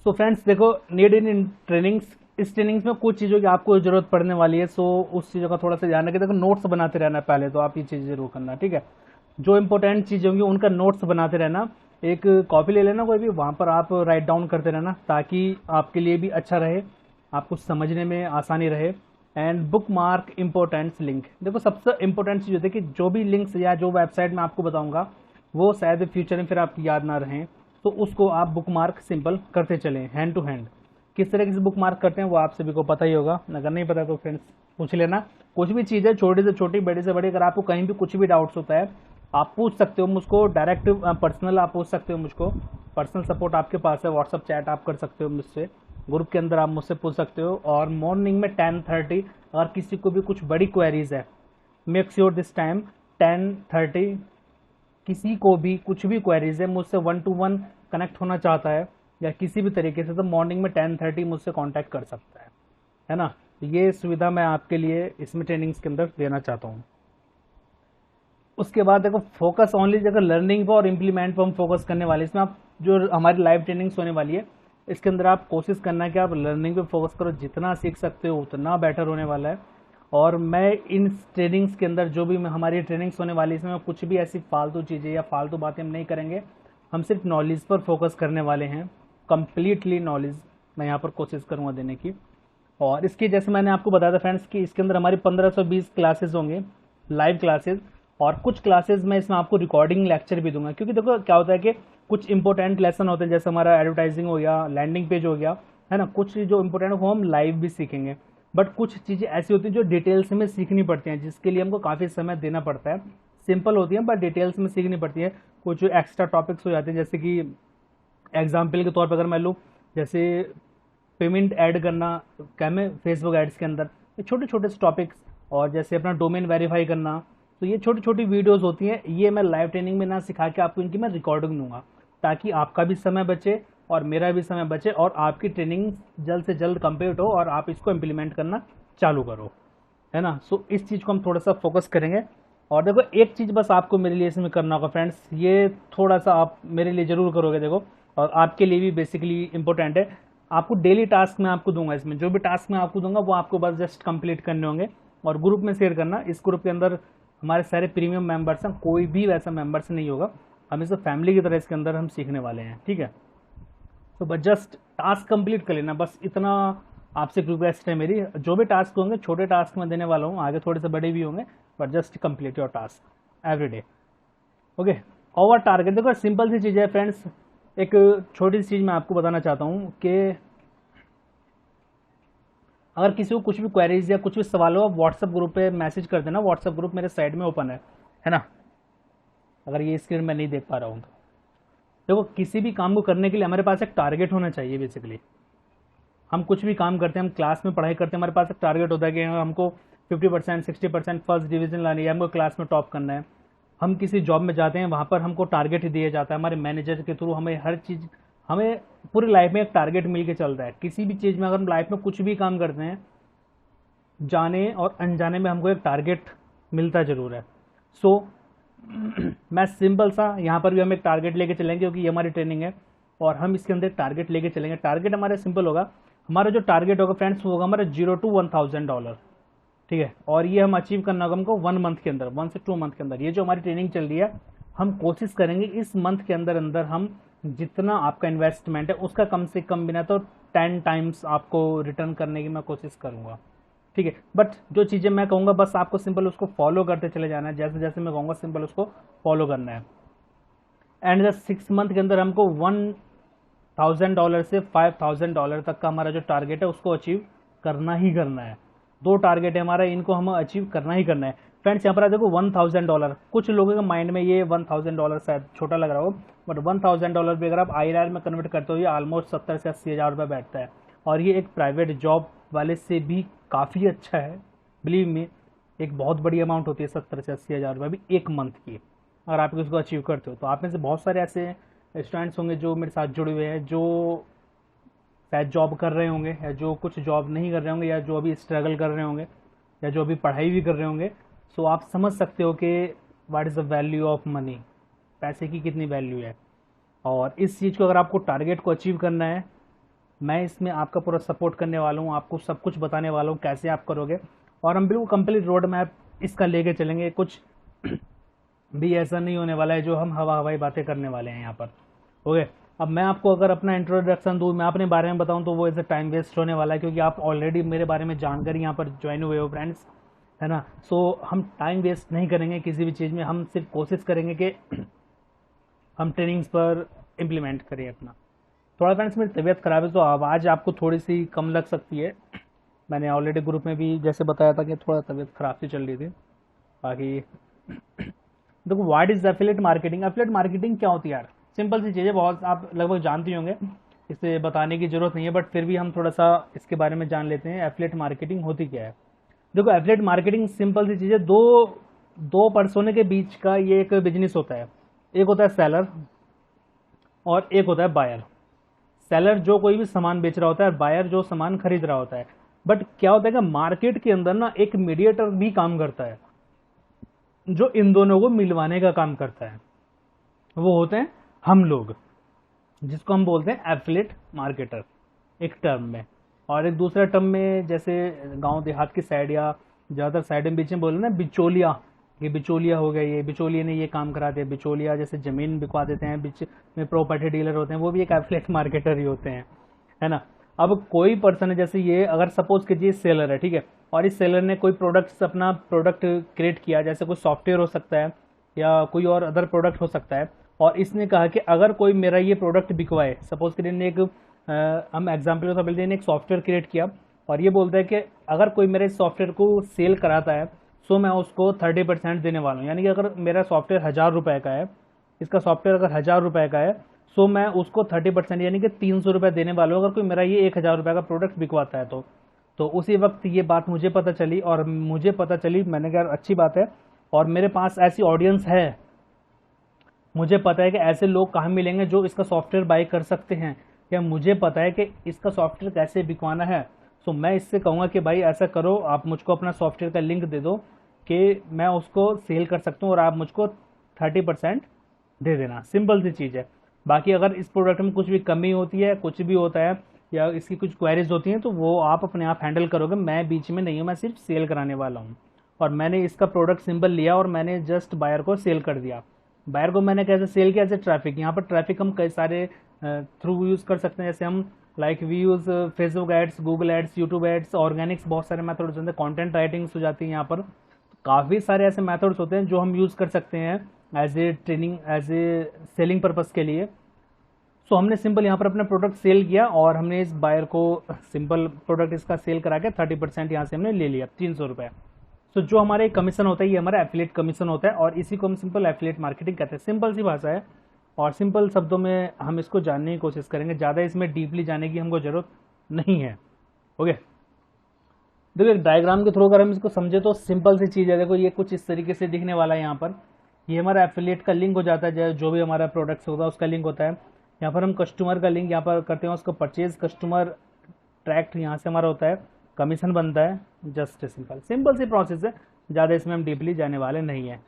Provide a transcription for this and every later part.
So friends देखो, need in trainings, इस trainings में कुछ चीज़ों की आपको ज़रूरत पड़ने वाली है। सो उस चीज़ों का थोड़ा सा ध्यान रखें। देखो नोट्स बनाते रहना पहले तो, आप ये चीज़ जरूर करना, ठीक है। जो इंपॉर्टेंट चीज़ें होंगी उनका नोट्स बनाते रहना। एक कॉपी ले लेना कोई भी, वहाँ पर आप राइट डाउन करते रहना ताकि आपके लिए भी अच्छा रहे, आपको समझने में आसानी रहे। And book mark importance link, देखो सबसे इंपॉर्टेंट चीज़ होती है कि जो भी लिंक्स या जो वेबसाइट मैं आपको बताऊंगा वो शायद फ्यूचर में फिर आपको याद ना रहें, तो उसको आप बुक मार्क सिंपल करते चलें हैंड टू हैंड। किस तरीके से बुक मार्क करते हैं वो आप सभी को पता ही होगा, अगर नहीं पता तो फ्रेंड्स पूछ लेना। कुछ भी चीज़ है, छोटी से छोटी बड़ी से बड़ी, अगर आपको कहीं भी कुछ भी डाउट्स होता है आप पूछ सकते हो मुझको डायरेक्ट, पर्सनल आप पूछ सकते हो मुझको। पर्सनल सपोर्ट आपके पास है, व्हाट्सअप चैट आप कर सकते हो मुझसे, ग्रुप के अंदर आप मुझसे पूछ सकते हो। और मॉर्निंग में 10:30 अगर किसी को भी कुछ बड़ी क्वेरीज है, मेक श्योर दिस टाइम 10:30, किसी को भी कुछ भी क्वेरीज है मुझसे 1-to-1 कनेक्ट होना चाहता है या किसी भी तरीके से, तो मॉर्निंग में 10:30 मुझसे कांटेक्ट कर सकता है ना। ये सुविधा मैं आपके लिए इसमें ट्रेनिंग्स के अंदर देना चाहता हूँ। उसके बाद देखो फोकस ओनली, जगह लर्निंग पर और इम्प्लीमेंट पर हम फोकस करने वाले, इसमें आप जो हमारी लाइव ट्रेनिंग्स होने वाली है इसके अंदर आप कोशिश करना है कि आप लर्निंग पे फोकस करो, जितना सीख सकते हो उतना बेटर होने वाला है। और मैं इन ट्रेनिंग्स के अंदर जो भी हमारी ट्रेनिंग्स होने वाली है इसमें कुछ भी ऐसी फालतू चीज़ें या फालतू बातें हम नहीं करेंगे, हम सिर्फ नॉलेज पर फोकस करने वाले हैं। कंप्लीटली नॉलेज मैं यहाँ पर कोशिश करूँगा देने की। और इसकी जैसे मैंने आपको बताया था फ्रेंड्स कि इसके अंदर हमारी 1520 क्लासेस होंगे, लाइव क्लासेस। और कुछ क्लासेस में इसमें आपको रिकॉर्डिंग लेक्चर भी दूंगा, क्योंकि देखो क्या होता है कि कुछ इंपॉर्टेंट लेसन होते हैं, जैसे हमारा एडवर्टाइजिंग हो गया, लैंडिंग पेज हो गया, है ना, कुछ जो इंपॉर्टेंट हो हम लाइव भी सीखेंगे। बट कुछ चीज़ें ऐसी होती हैं जो डिटेल्स में सीखनी पड़ती हैं, जिसके लिए हमको काफ़ी समय देना पड़ता है। सिंपल होती हैं बट डिटेल्स में सीखनी पड़ती है। कुछ एक्स्ट्रा टॉपिक्स हो जाते हैं, जैसे कि एग्जाम्पल के तौर पर अगर मैं लूँ, जैसे पेमेंट ऐड करना क्या में फेसबुक एड्स के अंदर, ये छोटे छोटे टॉपिक्स। और जैसे अपना डोमेन वेरीफाई करना, तो ये छोटी छोटी वीडियोस होती हैं, ये मैं लाइव ट्रेनिंग में ना सिखा के आपको इनकी मैं रिकॉर्डिंग दूंगा, ताकि आपका भी समय बचे और मेरा भी समय बचे और आपकी ट्रेनिंग जल्द से जल्द कंप्लीट हो और आप इसको इम्प्लीमेंट करना चालू करो, है ना। सो इस चीज़ को हम थोड़ा सा फोकस करेंगे। और देखो एक चीज़ बस आपको मेरे लिए इसमें करना होगा फ्रेंड्स, ये थोड़ा सा आप मेरे लिए ज़रूर करोगे देखो, और आपके लिए भी बेसिकली इंपॉर्टेंट है। आपको डेली टास्क मैं आपको दूंगा, इसमें जो भी टास्क मैं आपको दूंगा वो आपको बस जस्ट कंप्लीट करने होंगे और ग्रुप में शेयर करना। इस ग्रुप के अंदर हमारे सारे प्रीमियम मेंबर्स हैं, कोई भी वैसा मेंबर्स नहीं होगा, हम इसे फैमिली की तरह इसके अंदर हम सीखने वाले हैं, ठीक है। तो बस जस्ट टास्क कंप्लीट कर लेना, बस इतना आपसे रिक्वेस्ट है मेरी। जो भी टास्क होंगे छोटे टास्क मैं देने वाला हूँ, आगे थोड़े से बड़े भी होंगे, but just complete your task every day, okay. Over target, देखो सिंपल सी चीज़ है फ्रेंड्स। एक छोटी सी चीज़ मैं आपको बताना चाहता हूँ कि अगर किसी को कुछ भी क्वेरीज या कुछ भी सवाल हो, आप व्हाट्सएप ग्रुप पे मैसेज कर देना। व्हाट्सएप ग्रुप मेरे साइड में ओपन है ना, अगर ये स्क्रीन में नहीं देख पा रहा हूँ तो देखो, किसी भी काम को करने के लिए हमारे पास एक टारगेट होना चाहिए। बेसिकली हम कुछ भी काम करते हैं, हम क्लास में पढ़ाई करते हैं, हमारे पास एक टारगेट होता है कि हमको 50% 60% फर्स्ट डिवीजन लानी है, हमको क्लास में टॉप करना है। हम किसी जॉब में जाते हैं, वहाँ पर हमको टारगेट दिया जाता है हमारे मैनेजर के थ्रू, हमें हर चीज़, हमें पूरी लाइफ में एक टारगेट मिल के चलता है। किसी भी चीज़ में अगर हम लाइफ में कुछ भी काम करते हैं, जाने और अनजाने में हमको एक टारगेट मिलता जरूर है। सो मैं सिंपल सा यहाँ पर भी हम एक टारगेट लेके चलेंगे, क्योंकि ये हमारी ट्रेनिंग है और हम इसके अंदर एक टारगेट लेके चलेंगे। टारगेट हमारा सिंपल होगा, हमारा जो टारगेट होगा फ्रेंड्स वो होगा हमारा $0 to $1,000, ठीक है। और ये हम अचीव करना होगा हमको 1 मंथ के अंदर, 1 से 2 मंथ के अंदर। ये जो हमारी ट्रेनिंग चल रही है, हम कोशिश करेंगे इस मंथ के अंदर अंदर हम जितना आपका इन्वेस्टमेंट है उसका कम से कम बिना तो 10 टाइम्स आपको रिटर्न करने की मैं कोशिश करूँगा, ठीक है। बट जो चीज़ें मैं कहूँगा बस आपको सिंपल उसको फॉलो करते चले जाना है, जैसे जैसे मैं कहूँगा सिंपल उसको फॉलो करना है। एंड 6 मंथ के अंदर हमको $1,000 से $5,000 तक का हमारा जो टारगेट है उसको अचीव करना ही करना है। 2 टारगेट है हमारा, इनको हमें अचीव करना ही करना है फ्रेंड्स। यहाँ पर देखो $1,000, कुछ लोगों के माइंड में ये $1,000 शायद छोटा लग रहा हो, बट $1,000 भी अगर आप INR में कन्वर्ट करते हो ये ऑलमोस्ट 70 से 80 हज़ार रुपये बैठता है। और ये एक प्राइवेट जॉब वाले से भी काफ़ी अच्छा है, बिलीव मी। एक बहुत बड़ी अमाउंट होती है 70 से 80 हज़ार रुपये भी एक मंथ की, अगर आप इसको अचीव करते हो। तो आप में से बहुत सारे ऐसे स्टूडेंट्स होंगे जो मेरे साथ जुड़े हुए हैं, जो शायद जॉब कर रहे होंगे या जो कुछ जॉब नहीं कर रहे होंगे या जो अभी स्ट्रगल कर रहे होंगे या जो अभी पढ़ाई भी कर रहे होंगे। सो आप समझ सकते हो कि what is the value of money, पैसे की कितनी वैल्यू है। और इस चीज़ को अगर आपको टारगेट को अचीव करना है मैं इसमें आपका पूरा सपोर्ट करने वाला हूँ, आपको सब कुछ बताने वाला हूँ कैसे आप करोगे, और हम बिल्कुल कंप्लीट रोड मैप इसका लेके चलेंगे। कुछ भी ऐसा नहीं होने वाला है जो हम हवाई बातें करने वाले हैं यहाँ पर। ओके, अब मैं आपको अगर अपना इंट्रोडक्शन दूँ, मैं अपने बारे में बताऊँ, तो वो ऐसे टाइम वेस्ट होने वाला है, क्योंकि आप ऑलरेडी मेरे बारे में जानकर यहाँ पर ज्वाइन हुए हो फ्रेंड्स, है ना। सो हम टाइम वेस्ट नहीं करेंगे किसी भी चीज़ में, हम सिर्फ कोशिश करेंगे कि हम ट्रेनिंग्स पर इम्प्लीमेंट करें अपना। थोड़ा फ्रेंड्स मेरी तबीयत ख़राब है तो आवाज़ आपको थोड़ी सी कम लग सकती है। मैंने ऑलरेडी ग्रुप में भी जैसे बताया था कि थोड़ा तबीयत ख़राब सी चल रही थी। बाकी देखो, what is affiliate marketing. Affiliate marketing क्या होती है यार, सिंपल सी चीज़ है, बहुत आप लगभग जानते ही होंगे, इसे बताने की जरूरत नहीं है, बट फिर भी हम थोड़ा सा इसके बारे में जान लेते हैं एफिलिएट मार्केटिंग होती क्या है। देखो, एफिलिएट मार्केटिंग सिंपल सी चीज़ है, दो दो पर्सोने के बीच का ये एक बिजनेस होता है। एक होता है सेलर और एक होता है बायर। सेलर जो कोई भी सामान बेच रहा होता है, बायर जो सामान खरीद रहा होता है। बट क्या होता है कि मार्केट के अंदर ना एक मीडिएटर भी काम करता है, जो इन दोनों को मिलवाने का काम करता है। वो होते हैं हम लोग, जिसको हम बोलते हैं एफिलिएट मार्केटर एक टर्म में। और एक दूसरा टर्म में, जैसे गांव देहात की साइड या ज़्यादातर साइड में बीच में बोले ना, बिचौलिया, ये बिचौलिया हो गया, ये बिचौलिया ने ये काम करा दिया। बिचौलिया जैसे ज़मीन बिकवा देते हैं, बीच में प्रॉपर्टी डीलर होते हैं, वो भी एक एफिलिएट मार्केटर ही होते हैं, है ना। अब कोई पर्सन है, जैसे ये अगर सपोज कीजिए सेलर है, ठीक है, और इस सेलर ने कोई प्रोडक्ट्स अपना प्रोडक्ट क्रिएट किया, जैसे कोई सॉफ्टवेयर हो सकता है या कोई और अदर प्रोडक्ट हो सकता है, और इसने कहा कि अगर कोई मेरा ये प्रोडक्ट बिकवाए, सपोज करिए ने एक हम एग्जाम्पल के तौर पर एक सॉफ्टवेयर क्रिएट किया, और ये बोलता है कि अगर कोई मेरे सॉफ्टवेयर को सेल कराता है, सो मैं उसको 30% देने वाला हूँ। यानी कि अगर मेरा सॉफ्टवेयर 1000 रुपये का है, इसका सॉफ्टवेयर अगर 1000 रुपये का है, सो मैं उसको 30% यानी कि 300 रुपये देने वाला हूँ, अगर कोई मेरा ये 1000 रुपये का प्रोडक्ट बिकवाता है तो उसी वक्त ये बात मुझे पता चली, और मुझे पता चली, मैंने कहा अच्छी बात है, और मेरे पास ऐसी ऑडियंस है, मुझे पता है कि ऐसे लोग कहाँ मिलेंगे जो इसका सॉफ्टवेयर बाय कर सकते हैं, या मुझे पता है कि इसका सॉफ्टवेयर कैसे बिकवाना है। सो मैं इससे कहूँगा कि भाई ऐसा करो, आप मुझको अपना सॉफ्टवेयर का लिंक दे दो कि मैं उसको सेल कर सकता हूँ, और आप मुझको 30% दे देना। सिंपल सी चीज़ है। बाकी अगर इस प्रोडक्ट में कुछ भी कमी होती है, कुछ भी होता है, या इसकी कुछ क्वेरीज होती हैं, तो वो आप अपने आप हैंडल करोगे, मैं बीच में नहीं हूँ, मैं सिर्फ सेल कराने वाला हूँ। और मैंने इसका प्रोडक्ट सिंबल लिया और मैंने जस्ट बायर को सेल कर दिया। बायर को मैंने कैसे सेल किया, जैसे ट्रैफिक, यहाँ पर ट्रैफिक हम कई सारे थ्रू यूज़ कर सकते हैं, जैसे हम like we use Facebook ads, Google ads, YouTube ads, organics, बहुत सारे मेथड्स होते हैं, कंटेंट राइटिंग्स हो जाती है यहाँ पर। काफ़ी सारे ऐसे मेथड्स होते हैं जो हम यूज़ कर सकते हैं as a training, as a selling purpose के लिए। सो हमने सिंपल यहाँ पर अपना प्रोडक्ट सेल किया, और हमने इस बायर को सिंपल प्रोडक्ट इसका सेल करा के 30% यहाँ से हमने ले लिया, 300 रुपये। सो जो हमारा कमीशन होता है, ये हमारा एफिलिएट कमीशन होता है, और इसी को हम सिंपल एफिलिएट मार्केटिंग कहते हैं। सिंपल सी भाषा है, और सिंपल शब्दों में हम इसको जानने की कोशिश करेंगे, ज़्यादा इसमें डीपली जाने की हमको ज़रूरत नहीं है। ओके, देखो एक डायग्राम के थ्रू अगर हम इसको समझे तो सिंपल सी चीज़ है। देखो ये कुछ इस तरीके से दिखने वाला है, यहाँ पर ये हमारा एफिलिएट का लिंक हो जाता है, जो भी हमारा प्रोडक्ट्स होगा उसका लिंक होता है। यहाँ पर हम कस्टमर का लिंक यहाँ पर करते हैं, उसको परचेज कस्टमर ट्रैक्ट यहाँ से हमारा होता है, कमीशन बनता है। जस्ट सिंपल सी प्रोसेस है, ज़्यादा इसमें हम डीपली जाने वाले नहीं हैं।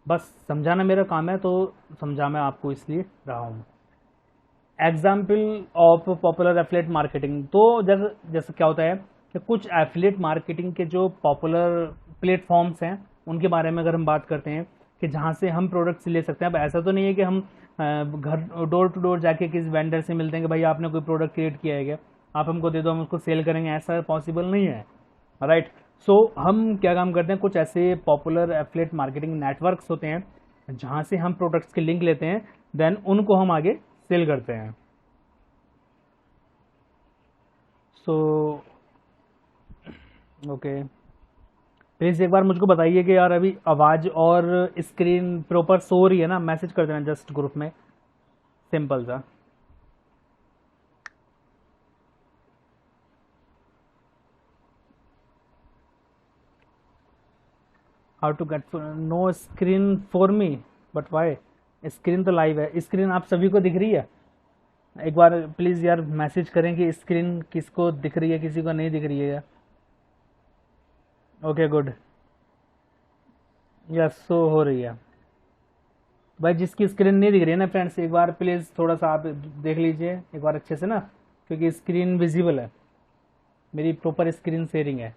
बस समझाना मेरा काम है, तो समझा मैं आपको इसलिए रहा हूँ। Example of popular affiliate marketing, तो जैसे क्या होता है कि कुछ एफिलिएट मार्केटिंग के जो पॉपुलर प्लेटफॉर्म्स हैं उनके बारे में अगर हम बात करते हैं कि जहाँ से हम प्रोडक्ट्स ले सकते हैं। अब ऐसा तो नहीं है कि हम घर डोर टू डोर जाके किसी वेंडर से मिलते हैं कि भाई आपने कोई प्रोडक्ट क्रिएट किया है क्या, आप हमको दे दो, हम उसको सेल करेंगे, ऐसा पॉसिबल नहीं है, राइट। सो हम क्या काम करते हैं, कुछ ऐसे पॉपुलर एफिलिएट मार्केटिंग नेटवर्क्स होते हैं जहाँ से हम प्रोडक्ट्स के लिंक लेते हैं, देन उनको हम आगे सेल करते हैं। सो ओके, प्लीज़ एक बार मुझको बताइए कि यार अभी आवाज़ और स्क्रीन प्रॉपर सो हो रही है ना, मैसेज कर देना जस्ट ग्रुप में, सिंपल सा। How to get no screen for me, but why, screen तो लाइव है, स्क्रीन आप सभी को दिख रही है। एक बार प्लीज़ यार मैसेज करें कि स्क्रीन किसको दिख रही है, किसी को नहीं दिख रही है। ओके गुड, यस सो हो रही है। भाई जिसकी स्क्रीन नहीं दिख रही है ना फ्रेंड्स, एक बार प्लीज़ थोड़ा सा आप देख लीजिए एक बार अच्छे से ना, क्योंकि स्क्रीन विजिबल है, मेरी प्रॉपर स्क्रीन शेयरिंग है।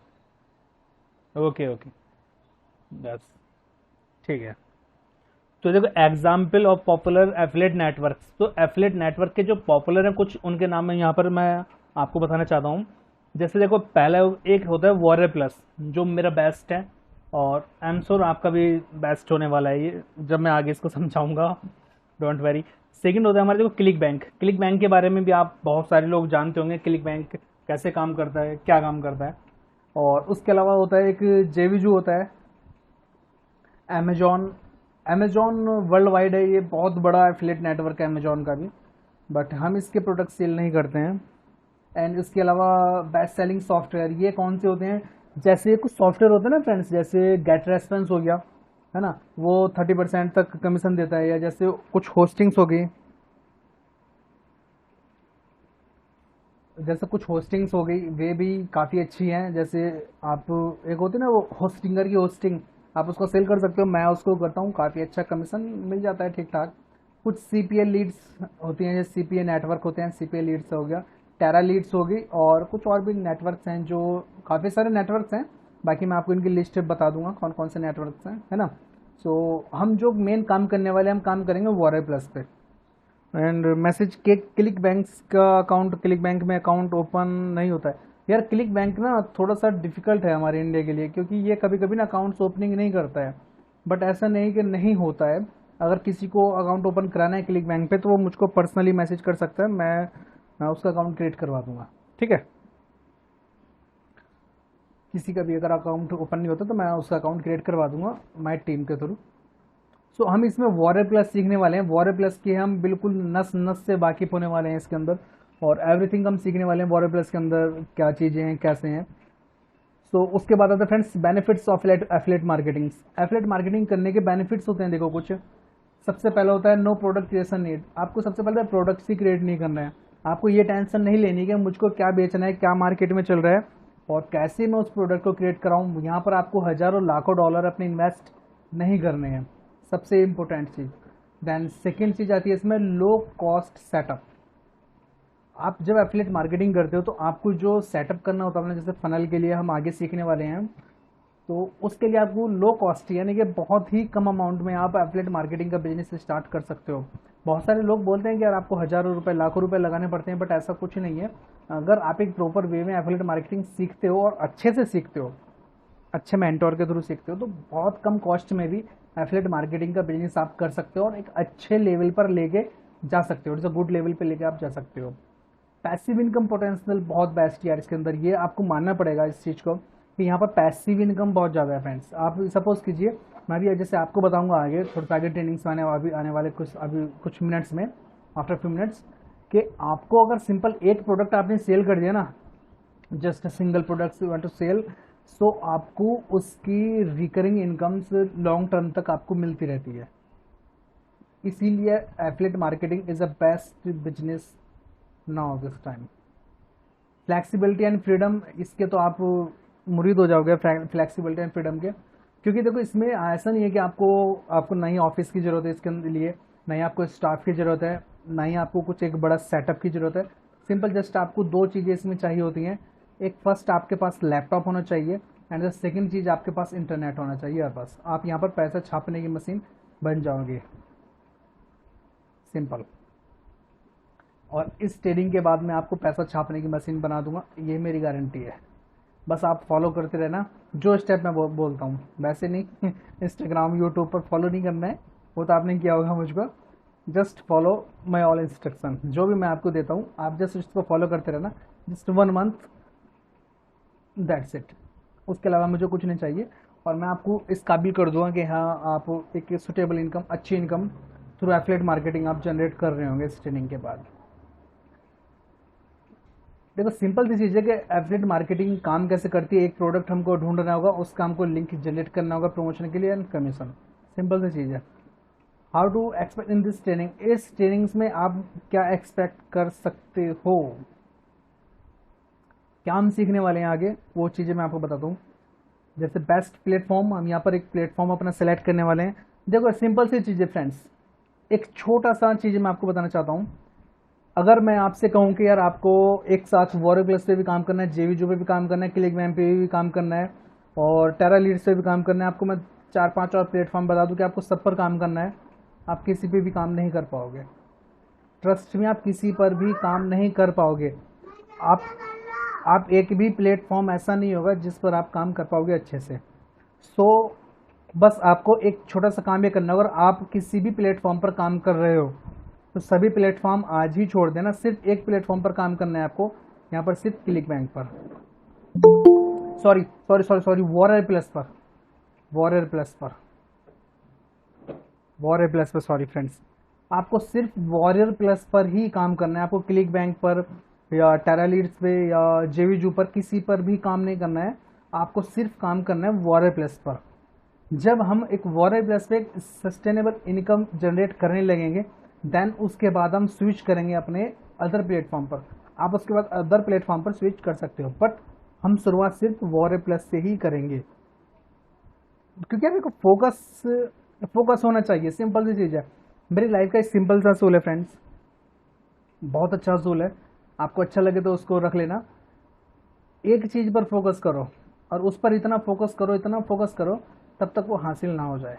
ओके ओके, बस ठीक है। तो देखो example of popular affiliate network, तो एफिलेट नेटवर्क के जो पॉपुलर हैं कुछ उनके नाम है यहाँ पर मैं आपको बताना चाहता हूँ। जैसे देखो पहला एक होता है वॉरियर प्लस, जो मेरा बेस्ट है, और आई एम श्योर आपका भी बेस्ट होने वाला है ये, जब मैं आगे इसको समझाऊंगा, डोंट वेरी। सेकंड होता है हमारे देखो क्लिक बैंक। क्लिक बैंक के बारे में भी आप बहुत सारे लोग जानते होंगे, क्लिक बैंक कैसे काम करता है, क्या काम करता है। और उसके अलावा होता है एक जेवीजू होता है, अमेजॉन। अमेजॉन वर्ल्ड वाइड है, ये बहुत बड़ा एफिलेट नेटवर्क है अमेजॉन का भी, बट हम इसके प्रोडक्ट सेल नहीं करते हैं। एंड इसके अलावा बेस्ट सेलिंग सॉफ्टवेयर ये कौन से होते हैं, जैसे कुछ सॉफ्टवेयर होते हैं ना फ्रेंड्स, जैसे गेट रेस्पॉन्स हो गया, है ना, वो 30% तक कमीशन देता है, या जैसे कुछ होस्टिंग्स हो गई, जैसे कुछ होस्टिंग्स हो गई वे भी काफ़ी अच्छी हैं। जैसे आप एक होती है ना वो होस्टिंगर की होस्टिंग, आप उसको सेल कर सकते हो, मैं उसको करता हूँ, काफ़ी अच्छा कमीशन मिल जाता है ठीक ठाक। कुछ सीपीए लीड्स होती हैं, जैसे सीपीए नेटवर्क होते हैं, सीपीए लीड्स हो गया, टेरा लीड्स होगी, और कुछ और भी नेटवर्क्स हैं, जो काफ़ी सारे नेटवर्क्स हैं। बाकी मैं आपको इनकी लिस्ट बता दूंगा कौन कौन से नेटवर्क्स हैं, है ना। सो हम जो मेन काम करने वाले हैं, हम काम करेंगे वॉरियर प्लस पे। एंड मैसेज के क्लिक बैंक का अकाउंट, क्लिक बैंक में अकाउंट ओपन नहीं होता है यार। क्लिक बैंक ना थोड़ा सा डिफिकल्ट है हमारे इंडिया के लिए, क्योंकि ये कभी कभी ना अकाउंट्स ओपनिंग नहीं करता है। बट ऐसा नहीं कि नहीं होता है, अगर किसी को अकाउंट ओपन कराना है क्लिक बैंक पे तो वो मुझको पर्सनली मैसेज कर सकता है, मैं उसका अकाउंट क्रिएट करवा दूंगा, ठीक है। किसी का भी अगर अकाउंट ओपन नहीं होता तो मैं उसका अकाउंट क्रिएट करवा दूंगा माई टीम के थ्रू। सो हम इसमें वॉरियर प्लस सीखने वाले हैं, वॉरियर प्लस की हम बिल्कुल नस नस से वाकिफ होने वाले हैं इसके अंदर, और एवरीथिंग हम सीखने वाले हैं वॉरियर प्लस के अंदर, क्या चीज़ें हैं कैसे हैं। सो उसके बाद आता है friends benefits of affiliate marketing. Affiliate marketing करने के बेनिफिट्स होते हैं, देखो कुछ। सबसे पहला होता है नो प्रोडक्ट क्रिएशन नीड, आपको सबसे पहले प्रोडक्ट्स ही क्रिएट नहीं करना है, आपको ये टेंशन नहीं लेनी कि मुझको क्या बेचना है, क्या मार्केट में चल रहा है, और कैसे मैं उस प्रोडक्ट को क्रिएट कराऊँ। यहाँ पर आपको हज़ारों लाखों डॉलर अपने इन्वेस्ट नहीं करने हैं, सबसे इम्पोर्टेंट चीज़। देन सेकेंड चीज़ आती है इसमें लो कॉस्ट सेटअप। आप जब एफिलिएट मार्केटिंग करते हो तो आपको जो सेटअप करना होता है, जैसे फनल के लिए हम आगे सीखने वाले हैं, तो उसके लिए आपको लो कॉस्ट यानी कि बहुत ही कम अमाउंट में आप एफिलिएट मार्केटिंग का बिजनेस स्टार्ट कर सकते हो। बहुत सारे लोग बोलते हैं कि यार आपको हज़ारों रुपए लाखों रुपए लगाने पड़ते हैं, बट ऐसा कुछ नहीं है। अगर आप एक प्रॉपर वे में एफिलिएट मार्केटिंग सीखते हो और अच्छे से सीखते हो, अच्छे मेंटोर के थ्रू सीखते हो, तो बहुत कम कॉस्ट में भी एफिलिएट मार्केटिंग का बिजनेस आप कर सकते हो और एक अच्छे लेवल पर लेके जा सकते हो, जैसे गुड लेवल पे लेके आप जा सकते हो। पैसिव इनकम पोटेंशियल बहुत बेस्ट यार इसके अंदर, ये आपको मानना पड़ेगा इस चीज़ को कि यहाँ पर पैसिव इनकम बहुत ज़्यादा है फ्रेंड्स। आप सपोज कीजिए, मैं भी जैसे आपको बताऊंगा आगे थोड़ा सा आगे ट्रेनिंग्स में आने वाले कुछ मिनट्स में, आफ्टर फ्यू मिनट्स, कि आपको अगर सिंपल एक प्रोडक्ट आपने सेल कर दिया ना, just single product you want to sell, so आपको उसकी रिकरिंग इनकम्स लॉन्ग टर्म तक आपको मिलती रहती है। इसीलिए affiliate marketing is a best business now this time. Flexibility and freedom, इसके तो आप मुरीद हो जाओगे फ्लैक्सिबिलिटी एंड फ्रीडम के, क्योंकि देखो इसमें ऐसा नहीं है कि आपको नई ऑफिस की ज़रूरत है इसके लिए, ना ही आपको स्टाफ की ज़रूरत है, ना ही आपको कुछ एक बड़ा सेटअप की ज़रूरत है। सिंपल जस्ट आपको दो चीज़ें इसमें चाहिए होती हैं, एक फर्स्ट आपके पास लैपटॉप होना चाहिए, एंड द सेकेंड चीज़ आपके पास इंटरनेट होना चाहिए। और बस आप यहाँ पर पैसा छापने की मशीन बन जाओगे, सिंपल। और इस ट्रेडिंग के बाद मैं आपको पैसा छापने की मशीन बना दूंगा, ये मेरी गारंटी है। बस आप फॉलो करते रहना जो स्टेप मैं बोलता हूँ, वैसे नहीं इंस्टाग्राम यूट्यूब पर फॉलो नहीं करना है, वो तो आपने किया होगा मुझको। Just follow my all instruction, जो भी मैं आपको देता हूँ आप जस्ट इसको फॉलो करते रहना, जस्ट 1 मंथ, दैट्स इट। उसके अलावा मुझे कुछ नहीं चाहिए, और मैं आपको इस काबिल कर दूंगा कि हाँ आप एक सुटेबल इनकम, अच्छी इनकम थ्रू एफिलिएट मार्केटिंग आप जनरेट कर रहे होंगे इस ट्रेनिंग के बाद। देखो सिंपल सी चीज़ है कि एफिलिएट मार्केटिंग काम कैसे करती है, एक प्रोडक्ट हमको ढूंढना होगा, उसका हमको लिंक जनरेट करना होगा प्रमोशन के लिए एंड कमीशन, सिंपल सी चीज़ है। How to expect in this training, इस ट्रेनिंग्स में आप क्या एक्सपेक्ट कर सकते हो, क्या हम सीखने वाले हैं आगे, वो चीज़ें मैं आपको बताता हूँ। जैसे बेस्ट प्लेटफॉर्म, हम यहाँ पर एक प्लेटफॉर्म अपना सेलेक्ट करने वाले हैं। देखो सिंपल सी चीज़ है फ्रेंड्स, एक छोटा सा चीज़ मैं आपको बताना चाहता हूँ। अगर मैं आपसे कहूँ कि यार आपको एक साथ वॉरियर प्लस पे भी काम करना है, जेवीजू पे भी काम करना है, क्लिक बैंक पे भी काम करना है और टेरा लीड्स पे भी काम करना है, आपको मैं 4-5 और प्लेटफॉर्म बता दूं कि आपको सब पर काम करना है, आप किसी पे भी काम नहीं कर पाओगे। ट्रस्ट में, आप किसी पर भी काम नहीं कर पाओगे। आप एक भी प्लेटफॉर्म ऐसा नहीं होगा जिस पर आप काम कर पाओगे अच्छे से। सो बस आपको एक छोटा सा काम ये करना होगा, अगर आप किसी भी प्लेटफॉर्म पर काम कर रहे हो तो सभी प्लेटफॉर्म आज ही छोड़ देना, सिर्फ एक प्लेटफॉर्म पर काम करना है आपको, यहाँ पर सिर्फ क्लिक बैंक पर, sorry sorry sorry sorry warrior plus पर, वॉरियर प्लस पर, वॉरियर प्लस पर, सॉरी फ्रेंड्स, आपको सिर्फ वॉरियर प्लस पर ही काम करना है। आपको क्लिक बैंक पर या टेरा लीड्स पे या जेवीजू पर किसी पर भी काम नहीं करना है, आपको सिर्फ काम करना है वॉरियर प्लस पर। जब हम एक वॉरियर प्लस पे सस्टेनेबल इनकम जनरेट करने लगेंगे, देन उसके बाद हम स्विच करेंगे अपने अदर प्लेटफॉर्म पर। आप उसके बाद अदर प्लेटफॉर्म पर स्विच कर सकते हो, बट हम शुरुआत सिर्फ वॉरियर प्लस से ही करेंगे, क्योंकि मेरे को फोकस होना चाहिए। सिंपल सी चीज़ है, मेरी लाइफ का एक सिंपल सा असूल है फ्रेंड्स, बहुत अच्छा असूल है, आपको अच्छा लगे तो उसको रख लेना। एक चीज़ पर फोकस करो और उस पर इतना फोकस करो तब तक वो हासिल ना हो जाए।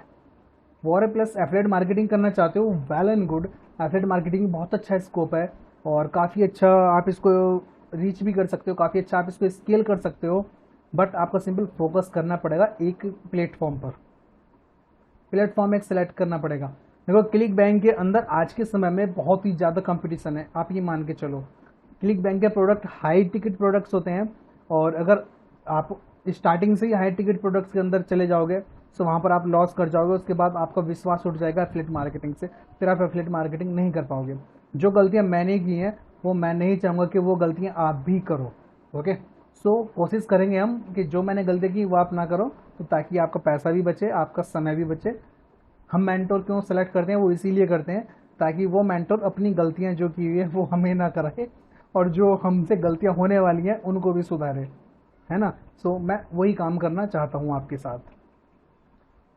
वॉरियर प्लस एफिलिएट मार्केटिंग करना चाहते हो, well and good, affiliate marketing बहुत अच्छा स्कोप है और काफ़ी अच्छा आप इसको रीच भी कर सकते हो, काफ़ी अच्छा आप इसको स्केल कर सकते हो, बट आपको सिंपल फोकस करना पड़ेगा एक प्लेटफॉर्म पर। प्लेटफॉर्म एक सेलेक्ट करना पड़ेगा। देखो क्लिक बैंक के अंदर आज के समय में बहुत ही ज़्यादा कंपटीशन है, आप ये मान के चलो। क्लिक बैंक के प्रोडक्ट हाई टिकट प्रोडक्ट्स होते हैं और अगर आप स्टार्टिंग से ही हाई टिकट प्रोडक्ट्स के अंदर चले जाओगे तो वहाँ पर आप लॉस कर जाओगे, उसके बाद आपका विश्वास उठ जाएगा एफिलिएट मार्केटिंग से, फिर आप एफिलिएट मार्केटिंग नहीं कर पाओगे। जो गलतियाँ मैंने की हैं वो मैं नहीं चाहूँगा कि वो गलतियाँ आप भी करो। ओके, सो कोशिश करेंगे हम कि जो मैंने गलती की वो आप ना करो, तो ताकि आपका पैसा भी बचे, आपका समय भी बचे। हम मेंटोर क्यों सेलेक्ट करते हैं, वो इसीलिए करते हैं ताकि वो मेंटोर अपनी गलतियाँ जो की हुई है वो हमें ना कराए और जो हमसे गलतियाँ होने वाली हैं उनको भी सुधारे, है ना। सो मैं वही काम करना चाहता हूँ आपके साथ।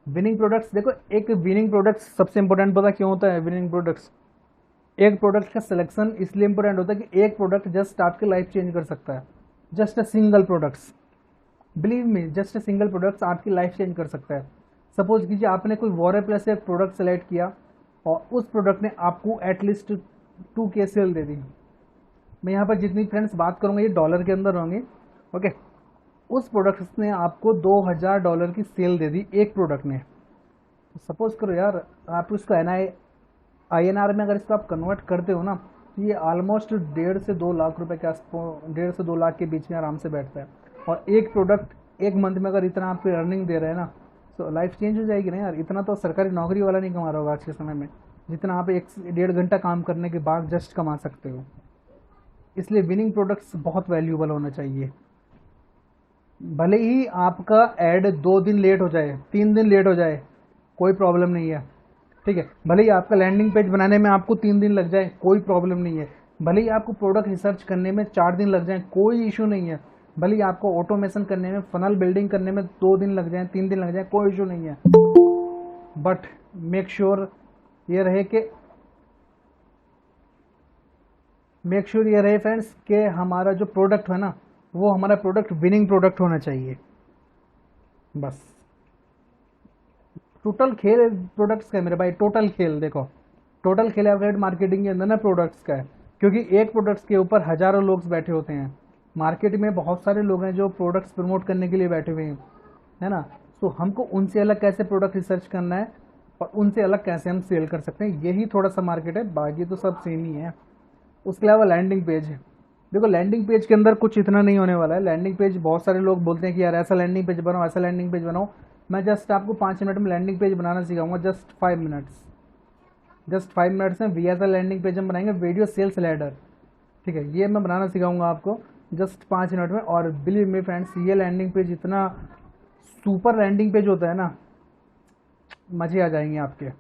विनिंग प्रोडक्ट्स, देखो एक विनिंग प्रोडक्ट्स सबसे इंपॉर्टेंट पता क्यों होता है। विनिंग प्रोडक्ट्स, एक प्रोडक्ट का सिलेक्शन इसलिए इंपॉर्टेंट होता है कि एक प्रोडक्ट जस्ट आपकी लाइफ चेंज कर सकता है। Just a single products, believe me, just a single products आपकी लाइफ चेंज कर सकता है। सपोज कीजिए आपने कोई वॉरियर प्लस से एक प्रोडक्ट सेलेक्ट किया और उस प्रोडक्ट ने आपको एटलीस्ट 2K सेल दे दी। मैं यहाँ पर जितनी फ्रेंड्स बात करूँगा ये डॉलर के अंदर होंगे, ओके। उस प्रोडक्ट ने आपको $2000 की सेल दे दी एक प्रोडक्ट ने। सपोज करो यार, आप इसको INR में अगर इसको आप कन्वर्ट करते हो ना, तो ये ऑलमोस्ट 1.5 से 2 लाख रुपए के आसपास, 1.5 से 2 लाख के बीच में आराम से बैठता है। और एक प्रोडक्ट एक मंथ में अगर इतना आपकी अर्निंग दे रहे हैं ना, तो लाइफ चेंज हो जाएगी ना यार। इतना तो सरकारी नौकरी वाला नहीं कमा रहा होगा आज के समय में, जितना आप 1 से 1.5 घंटा काम करने के बाद जस्ट कमा सकते हो। इसलिए विनिंग प्रोडक्ट्स बहुत वैल्यूबल होना चाहिए। भले ही आपका ऐड 2 दिन लेट हो जाए, 3 दिन लेट हो जाए, कोई प्रॉब्लम नहीं है, ठीक है। भले ही आपका लैंडिंग पेज बनाने में आपको 3 दिन लग जाए, कोई प्रॉब्लम नहीं है। भले ही आपको प्रोडक्ट रिसर्च करने में 4 दिन लग जाए, कोई इशू नहीं है। भले ही आपको ऑटोमेशन करने में, फनल बिल्डिंग करने में 2 दिन लग जाए, 3 दिन लग जाए, कोई इशू नहीं है। बट मेक श्योर ये रहे फ्रेंड्स कि हमारा जो प्रोडक्ट है ना, वो हमारा प्रोडक्ट विनिंग प्रोडक्ट होना चाहिए। बस टोटल खेल प्रोडक्ट्स का है मेरे भाई, टोटल खेल। देखो टोटल खेल एफिलिएट मार्केटिंग के अंदर ना प्रोडक्ट्स का है, क्योंकि एक प्रोडक्ट्स के ऊपर हजारों लोग बैठे होते हैं। मार्केट में बहुत सारे लोग हैं जो प्रोडक्ट्स प्रमोट करने के लिए बैठे हुए हैं, है ना। तो हमको उनसे अलग कैसे प्रोडक्ट रिसर्च करना है और उनसे अलग कैसे हम सेल कर सकते हैं, यही थोड़ा सा मार्केट है, बाकी तो सब सेम ही है। उसके अलावा लैंडिंग पेज है। देखो लैंडिंग पेज के अंदर कुछ इतना नहीं होने वाला है। लैंडिंग पेज, बहुत सारे लोग बोलते हैं कि यार ऐसा लैंडिंग पेज बनाओ, ऐसा लैंडिंग पेज बनाओ। मैं जस्ट आपको 5 मिनट में लैंडिंग पेज बनाना सिखाऊंगा, जस्ट 5 मिनट्स। जस्ट 5 मिनट्स में वीआईपी लैंडिंग पेज हम बनाएंगे, वीडियो सेल्स लैडर, ठीक है। ये मैं बनाना सिखाऊंगा आपको जस्ट 5 मिनट में। और बिलीव मी फ्रेंड्स, ये लैंडिंग पेज इतना सुपर लैंडिंग पेज होता है ना, मजे आ जाएंगे आपके।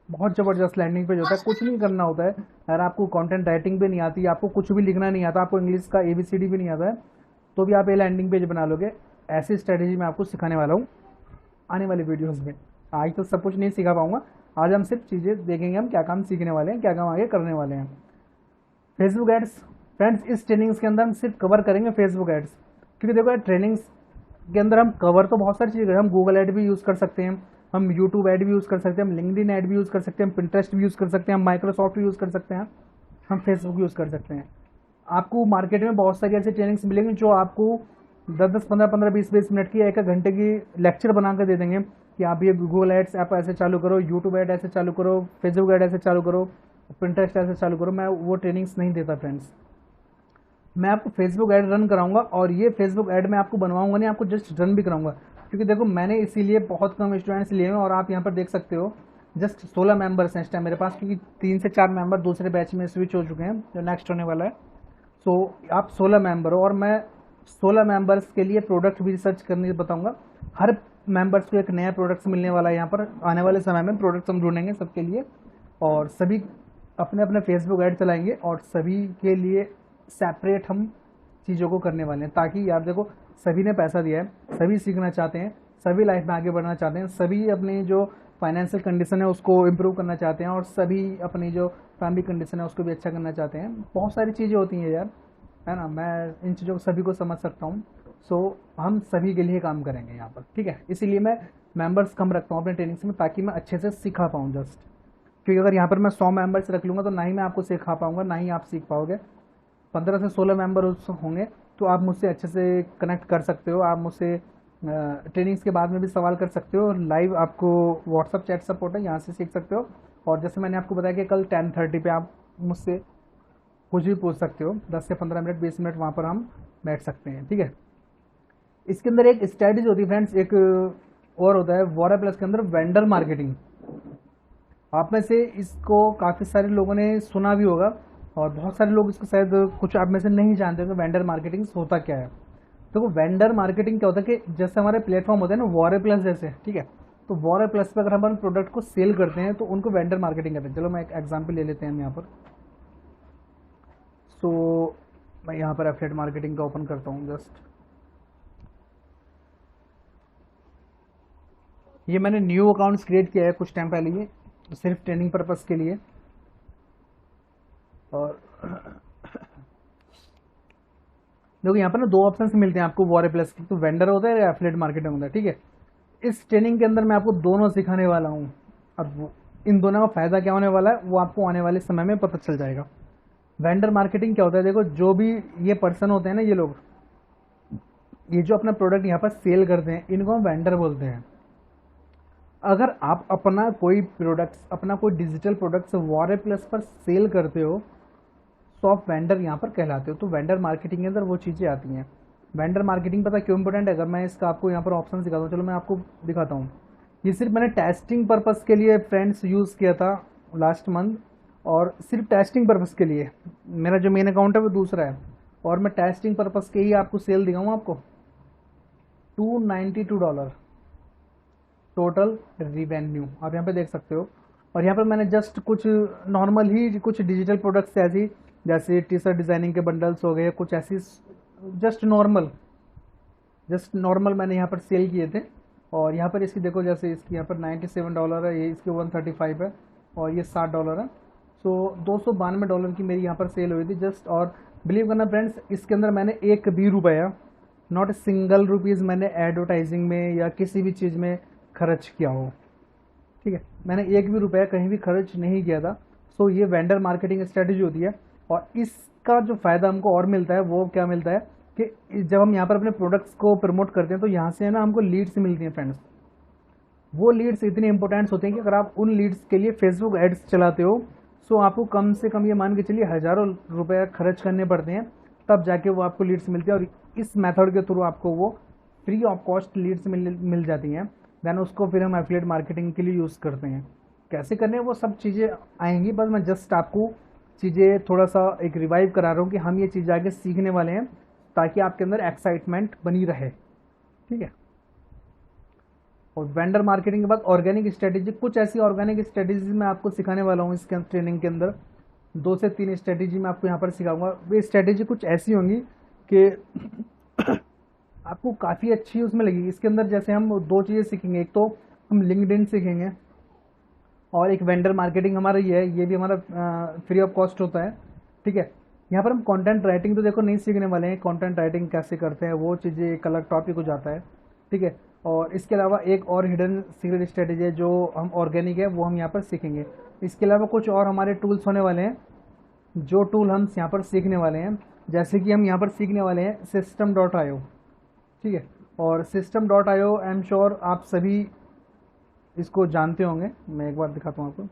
बहुत ज़बरदस्त लैंडिंग पेज होता है, कुछ नहीं करना होता है। अगर आपको कंटेंट राइटिंग भी नहीं आती, आपको कुछ भी लिखना नहीं आता, आपको इंग्लिश का ABCD भी नहीं आता है, तो भी आप ये लैंडिंग पेज बना लोगे। ऐसी स्ट्रेटेजी मैं आपको सिखाने वाला हूँ आने वाली वीडियोस में। आज तो सब कुछ नहीं सिखा पाऊंगा, आज हम सिर्फ चीज़ें देखेंगे, हम क्या काम सीखने वाले हैं, क्या काम आगे करने वाले हैं। फेसबुक एड्स फ्रेंड्स, इस ट्रेनिंग्स के अंदर हम सिर्फ कवर करेंगे फेसबुक एड्स, क्योंकि देखो यार ट्रेनिंग्स के अंदर हम कवर तो बहुत सारी चीज़ें करें, हम गूगल ऐड भी यूज़ कर सकते हैं, हम यूट्यूब ऐड भी यूज़ कर सकते हैं, हम लिंक्डइन ऐड भी यूज़ कर सकते हैं, हम पिंटरेस्ट भी यूज़ कर सकते हैं, हम माइक्रोसॉफ्ट भी यूज़ कर सकते हैं, हम फेसबुक यूज़ कर सकते हैं। आपको मार्केट में बहुत सारी ऐसी ट्रेनिंग्स मिलेंगी जो आपको 10-10, 15-15, 20-20 मिनट की, 1-1 घंटे की लेक्चर बना कर दे देंगे कि आप ये गूगल एड्स ऐप ऐसे चालू करो, यूट्यूब ऐड ऐसे चालू करो, फेसबुक ऐड ऐसे चालू करो, पिंटरेस्ट ऐसे चालू करो। मैं वो ट्रेनिंग्स नहीं देता फ्रेंड्स। मैं आपको फेसबुक ऐड रन कराऊंगा, और ये फेसबुक ऐड मैं आपको बनवाऊंगा नहीं, आपको जस्ट रन भी कराऊंगा, क्योंकि देखो मैंने इसीलिए बहुत कम स्टूडेंट्स लिए हैं, और आप यहाँ पर देख सकते हो जस्ट 16 मेंबर्स हैं इस टाइम मेरे पास, क्योंकि 3 से 4 मेंबर दूसरे बैच में स्विच हो चुके हैं जो नेक्स्ट होने वाला है। सो आप 16 मेंबर हो, और मैं 16 मेंबर्स के लिए प्रोडक्ट भी रिसर्च करने बताऊंगा। हर मेंबर्स को एक नया प्रोडक्ट्स मिलने वाला है, यहाँ पर आने वाले समय में प्रोडक्ट्स हम ढूंढेंगे सबके लिए, और सभी अपने अपने फेसबुक ऐड चलाएंगे, और सभी के लिए सेपरेट हम चीज़ों को करने वाले हैं, ताकि यार देखो सभी ने पैसा दिया है, सभी सीखना चाहते हैं, सभी लाइफ में आगे बढ़ना चाहते हैं, सभी अपनी जो फाइनेंशियल कंडीशन है उसको इम्प्रूव करना चाहते हैं, और सभी अपनी जो फैमिली कंडीशन है उसको भी अच्छा करना चाहते हैं। बहुत सारी चीज़ें होती हैं यार, है ना, मैं इन चीज़ों को सभी को समझ सकता हूँ। सो हम सभी के लिए काम करेंगे यहाँ पर, ठीक है। इसीलिए मैं मेंबर्स कम रखता हूँ अपने ट्रेनिंग्स में, ताकि मैं अच्छे से सिखा पाऊँ जस्ट, क्योंकि अगर यहाँ पर मैं 100 मेंबर्स रख लूँगा तो ना ही मैं आपको सिखा पाऊँगा, ना ही आप सीख पाओगे। 15 से 16 मेंबर होंगे तो आप मुझसे अच्छे से कनेक्ट कर सकते हो, आप मुझसे ट्रेनिंग्स के बाद में भी सवाल कर सकते हो, लाइव आपको व्हाट्सअप चैट सपोर्ट है, यहाँ से सीख सकते हो। और जैसे मैंने आपको बताया कि कल 10:30 पे आप मुझसे कुछ भी पूछ सकते हो, 10 से 15 मिनट, 20 मिनट वहाँ पर हम बैठ सकते हैं, ठीक है। इसके अंदर एक स्ट्रैटेजी होती है फ्रेंड्स, एक और होता है वॉरा प्लस के अंदर वेंडर मार्केटिंग। आप में से इसको काफ़ी सारे लोगों ने सुना भी होगा, और बहुत सारे लोग इसको शायद कुछ आप में से नहीं जानते हो कि वेंडर मार्केटिंग होता क्या है। तो वो वेंडर मार्केटिंग क्या होता है कि जैसे हमारे प्लेटफॉर्म होते हैं ना वॉरे प्लस जैसे, ठीक है, तो वॉरे प्लस पे अगर हम प्रोडक्ट को सेल करते हैं तो उनको वेंडर मार्केटिंग कहते हैं। चलो मैं एक एग्जांपल ले लेते हैं हम यहाँ पर। सो मैं यहाँ पर एफिलिएट मार्केटिंग का ओपन करता हूँ जस्ट। ये मैंने न्यू अकाउंट्स क्रिएट किया है कुछ टाइम पहले, ये सिर्फ ट्रेनिंग पर्पस के लिए। और देखो यहाँ पर ना 2 ऑप्शन मिलते हैं आपको वॉरे प्लस की, तो वेंडर होता है या एफिलिएट मार्केटिंग होता है, ठीक है। इस ट्रेनिंग के अंदर मैं आपको दोनों सिखाने वाला हूँ। अब इन दोनों का फायदा क्या होने वाला है वो आपको आने वाले समय में पता चल जाएगा। वेंडर मार्केटिंग क्या होता है, देखो जो भी ये पर्सन होते हैं ना, ये लोग, ये जो अपना प्रोडक्ट यहाँ पर सेल करते हैं, इनको हम वेंडर बोलते हैं। अगर आप अपना कोई प्रोडक्ट्स, अपना कोई डिजिटल प्रोडक्ट्स वॉरे प्लस पर सेल करते हो तो आप वेंडर यहाँ पर कहलाते हो। तो वेंडर मार्केटिंग के अंदर वो चीज़ें आती हैं। वेंडर मार्केटिंग पता क्यों इंपॉर्टेंट है, अगर मैं इसका आपको यहाँ पर ऑप्शन दिखाता हूँ, चलो मैं आपको दिखाता हूँ। ये सिर्फ मैंने टेस्टिंग पर्पस के लिए फ्रेंड्स यूज़ किया था लास्ट मंथ, और सिर्फ टेस्टिंग पर्पस के लिए। मेरा जो मेन अकाउंट है वो दूसरा है, और मैं टेस्टिंग पर्पस के ही आपको सेल दिखाऊँ आपको। $292 टोटल रिवेन्यू आप यहाँ पे देख सकते हो। और यहाँ पर मैंने जस्ट कुछ नॉर्मल ही कुछ डिजिटल प्रोडक्ट्स ऐसी, जैसे टी शर्ट डिज़ाइनिंग के बंडल्स हो गए, कुछ ऐसी जस्ट नॉर्मल मैंने यहाँ पर सेल किए थे। और यहाँ पर इसकी देखो, जैसे इसकी यहाँ पर $97 है, ये इसकी 135 है, और ये $60 है। सो $292 की मेरी यहाँ पर सेल हुई थी जस्ट। और बिलीव करना फ्रेंड्स, इसके अंदर मैंने एक भी रुपया, नॉट सिंगल रुपीज़ मैंने एडवर्टाइजिंग में या किसी भी चीज़ में खर्च किया हो, ठीक है। मैंने एक भी रुपया कहीं भी खर्च नहीं किया था। सो ये वेंडर मार्केटिंग स्ट्रेटजी होती है। और इसका जो फ़ायदा हमको और मिलता है वो क्या मिलता है कि जब हम यहाँ पर अपने प्रोडक्ट्स को प्रमोट करते हैं तो यहाँ से है ना हमको लीड्स मिलती हैं फ्रेंड्स। वो लीड्स इतनी इंपॉर्टेंट होती हैं कि अगर आप उन लीड्स के लिए फेसबुक एड्स चलाते हो, सो आपको कम से कम ये मान के चलिए हज़ारों रुपये खर्च करने पड़ते हैं, तब जाके वो आपको लीड्स मिलती है। और इस मेथड के थ्रू आपको वो फ्री ऑफ कॉस्ट लीड्स मिल जाती हैं। देन उसको फिर हम एफिलिएट मार्केटिंग के लिए यूज़ करते हैं। कैसे करने हैं वो सब चीज़ें आएंगी, बस मैं जस्ट आपको चीज़ें थोड़ा सा एक रिवाइव करा रहा हूँ कि हम ये चीज़ आगे सीखने वाले हैं, ताकि आपके अंदर एक्साइटमेंट बनी रहे, ठीक है। और वेंडर मार्केटिंग के बाद ऑर्गेनिक स्ट्रेटेजी, कुछ ऐसी ऑर्गेनिक स्ट्रेटेजी मैं आपको सिखाने वाला हूँ इसके ट्रेनिंग के अंदर। 2 से 3 स्ट्रेटेजी मैं आपको यहाँ पर सिखाऊंगा। वे स्ट्रेटेजी कुछ ऐसी होंगी कि आपको काफ़ी अच्छी उसमें लगेगी। इसके अंदर जैसे हम 2 चीज़ें सीखेंगे, एक तो हम लिंक्डइन सीखेंगे, और एक वेंडर मार्केटिंग हमारा ये है, ये भी हमारा फ्री ऑफ कॉस्ट होता है, ठीक है। यहाँ पर हम कंटेंट राइटिंग तो देखो नहीं सीखने वाले हैं, कंटेंट राइटिंग कैसे करते हैं वो चीज़ें एक अलग टॉपिक हो जाता है, ठीक है। और इसके अलावा एक और हिडन सीक्रेट स्ट्रेटेजी है जो हम ऑर्गेनिक है वो हम यहाँ पर सीखेंगे। इसके अलावा कुछ और हमारे टूल्स होने वाले हैं, जो टूल हम यहाँ पर सीखने वाले हैं, जैसे कि हम यहाँ पर सीखने वाले हैं system.io, ठीक है। और system.io आई एम श्योर आप सभी इसको जानते होंगे। मैं एक बार दिखाता हूँ आपको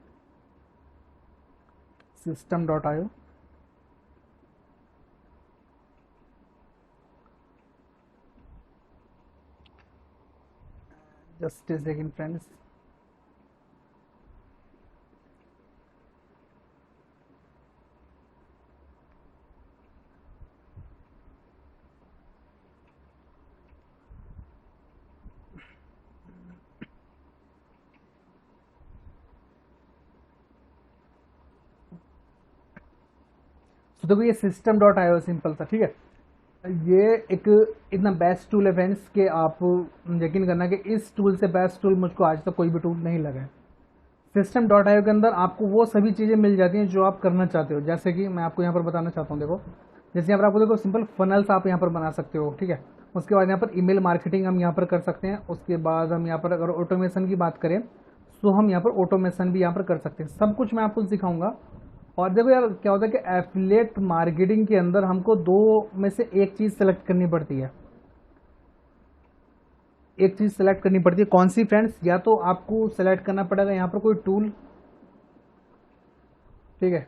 system.io। Just a second friends. तो देखो ये system.io सिंपल सा, ठीक है। ये एक इतना बेस्ट टूल है फ्रेंड्स कि आप यकीन करना कि इस टूल से बेस्ट टूल मुझको आज तक कोई भी टूल नहीं लगा है। system.io के अंदर आपको वो सभी चीज़ें मिल जाती हैं जो आप करना चाहते हो। जैसे कि मैं आपको यहाँ पर बताना चाहता हूँ, देखो जैसे यहाँ पर आपको देखो सिंपल फनल्स आप यहाँ पर बना सकते हो, ठीक है। उसके बाद यहाँ पर ईमेल मार्केटिंग हम यहाँ पर कर सकते हैं। उसके बाद हम यहाँ पर अगर ऑटोमेशन की बात करें तो हम यहाँ पर ऑटोमेशन भी यहाँ पर कर सकते हैं। सब कुछ मैं आपको सिखाऊंगा। और देखो यार क्या होता है कि एफिलिएट मार्केटिंग के अंदर हमको दो में से एक चीज़ सेलेक्ट करनी पड़ती है। एक चीज़ सेलेक्ट करनी पड़ती है, कौन सी फ्रेंड्स? या तो आपको सेलेक्ट करना पड़ेगा यहाँ पर कोई टूल, ठीक है,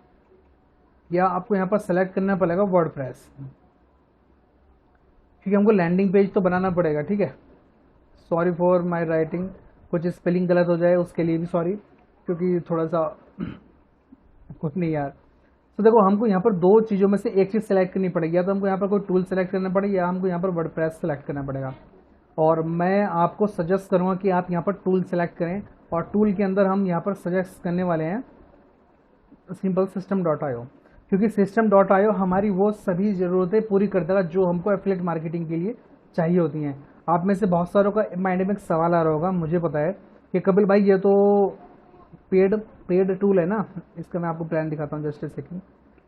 या आपको यहाँ पर सेलेक्ट करना पड़ेगा वर्डप्रेस, ठीक है। हमको लैंडिंग पेज तो बनाना पड़ेगा, ठीक है। सॉरी फॉर माय राइटिंग, कुछ स्पेलिंग गलत हो जाए उसके लिए भी सॉरी, क्योंकि थोड़ा सा कुछ नहीं यार। तो देखो हमको यहाँ पर दो चीज़ों में से एक चीज़ सेलेक्ट करनी पड़ेगी, या तो हमको यहाँ पर कोई टूल सेलेक्ट करना पड़ेगा या हमको यहाँ पर वर्डप्रेस सेलेक्ट करना पड़ेगा। और मैं आपको सजेस्ट करूँगा कि आप यहाँ पर टूल सेलेक्ट करें। और टूल के अंदर हम यहाँ पर सजेस्ट करने वाले हैं सिंपल system.io, क्योंकि system.io हमारी वो सभी ज़रूरतें पूरी कर देगा जो हमको एफिलिएट मार्केटिंग के लिए चाहिए होती हैं। आप में से बहुत सारों का माइंड में एक सवाल आ रहा होगा, मुझे पता है, कि कपिल भाई ये तो पेड टूल है ना। इसका मैं आपको प्लान दिखाता हूँ जस्ट ए सेकंड,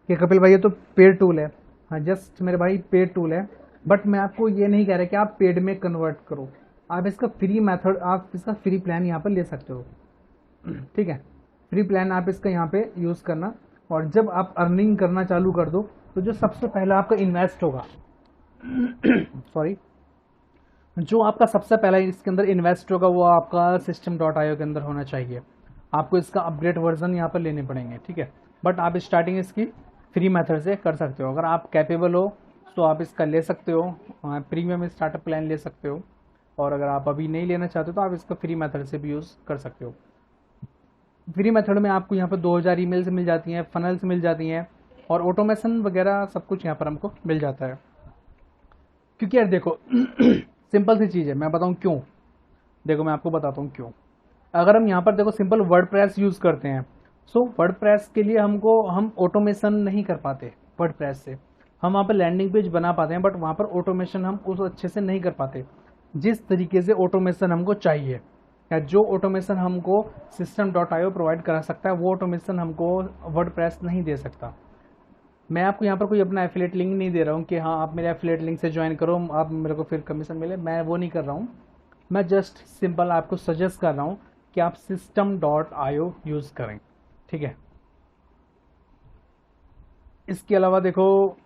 कि कपिल भाई ये तो पेड टूल है। हाँ जस्ट मेरे भाई पेड टूल है, बट मैं आपको ये नहीं कह रहा कि आप पेड में कन्वर्ट करो। आप इसका फ्री मेथड, आप इसका फ्री प्लान यहाँ पर ले सकते हो, ठीक है। फ्री प्लान आप इसका यहाँ पे यूज़ करना। और जब आप अर्निंग करना चालू कर दो तो जो सबसे पहला आपका इन्वेस्ट होगा सॉरी, जो आपका सबसे पहला इसके अंदर इन्वेस्ट होगा वो आपका system.io के अंदर होना चाहिए। आपको इसका अपग्रेड वर्जन यहाँ पर लेने पड़ेंगे, ठीक है। बट आप स्टार्टिंग इसकी फ्री मेथड से कर सकते हो। अगर आप कैपेबल हो तो आप इसका ले सकते हो, प्रीमियम स्टार्टअप प्लान ले सकते हो। और अगर आप अभी नहीं लेना चाहते तो आप इसका फ्री मेथड से भी यूज़ कर सकते हो। फ्री मेथड में आपको यहाँ पर 2000 ईमेल्स मिल जाती हैं, फनल्स मिल जाती हैं, और ऑटोमेशन वगैरह सब कुछ यहाँ पर हमको मिल जाता है। क्योंकि यार देखो सिंपल सी चीज़ है, मैं बताऊँ क्यों। देखो मैं आपको बताता हूँ क्यों। अगर हम यहाँ पर देखो सिंपल वर्डप्रेस यूज़ करते हैं, सो वर्डप्रेस के लिए हम ऑटोमेशन नहीं कर पाते। वर्डप्रेस से हम वहाँ पर लैंडिंग पेज बना पाते हैं, बट वहाँ पर ऑटोमेशन हम उस अच्छे से नहीं कर पाते जिस तरीके से ऑटोमेशन हमको चाहिए, या जो ऑटोमेशन हमको system.io प्रोवाइड करा सकता है वो ऑटोमेशन हमको वर्डप्रेस नहीं दे सकता। मैं आपको यहाँ पर कोई अपना एफिलिएट लिंक नहीं दे रहा हूँ कि हाँ आप मेरे एफिलिएट लिंक से ज्वाइन करो, आप मेरे को फिर कमीशन मिले, मैं वो नहीं कर रहा हूँ। मैं जस्ट सिंपल आपको सजेस्ट कर रहा हूँ कि आप system.io यूज़ करें, ठीक है। इसके अलावा देखो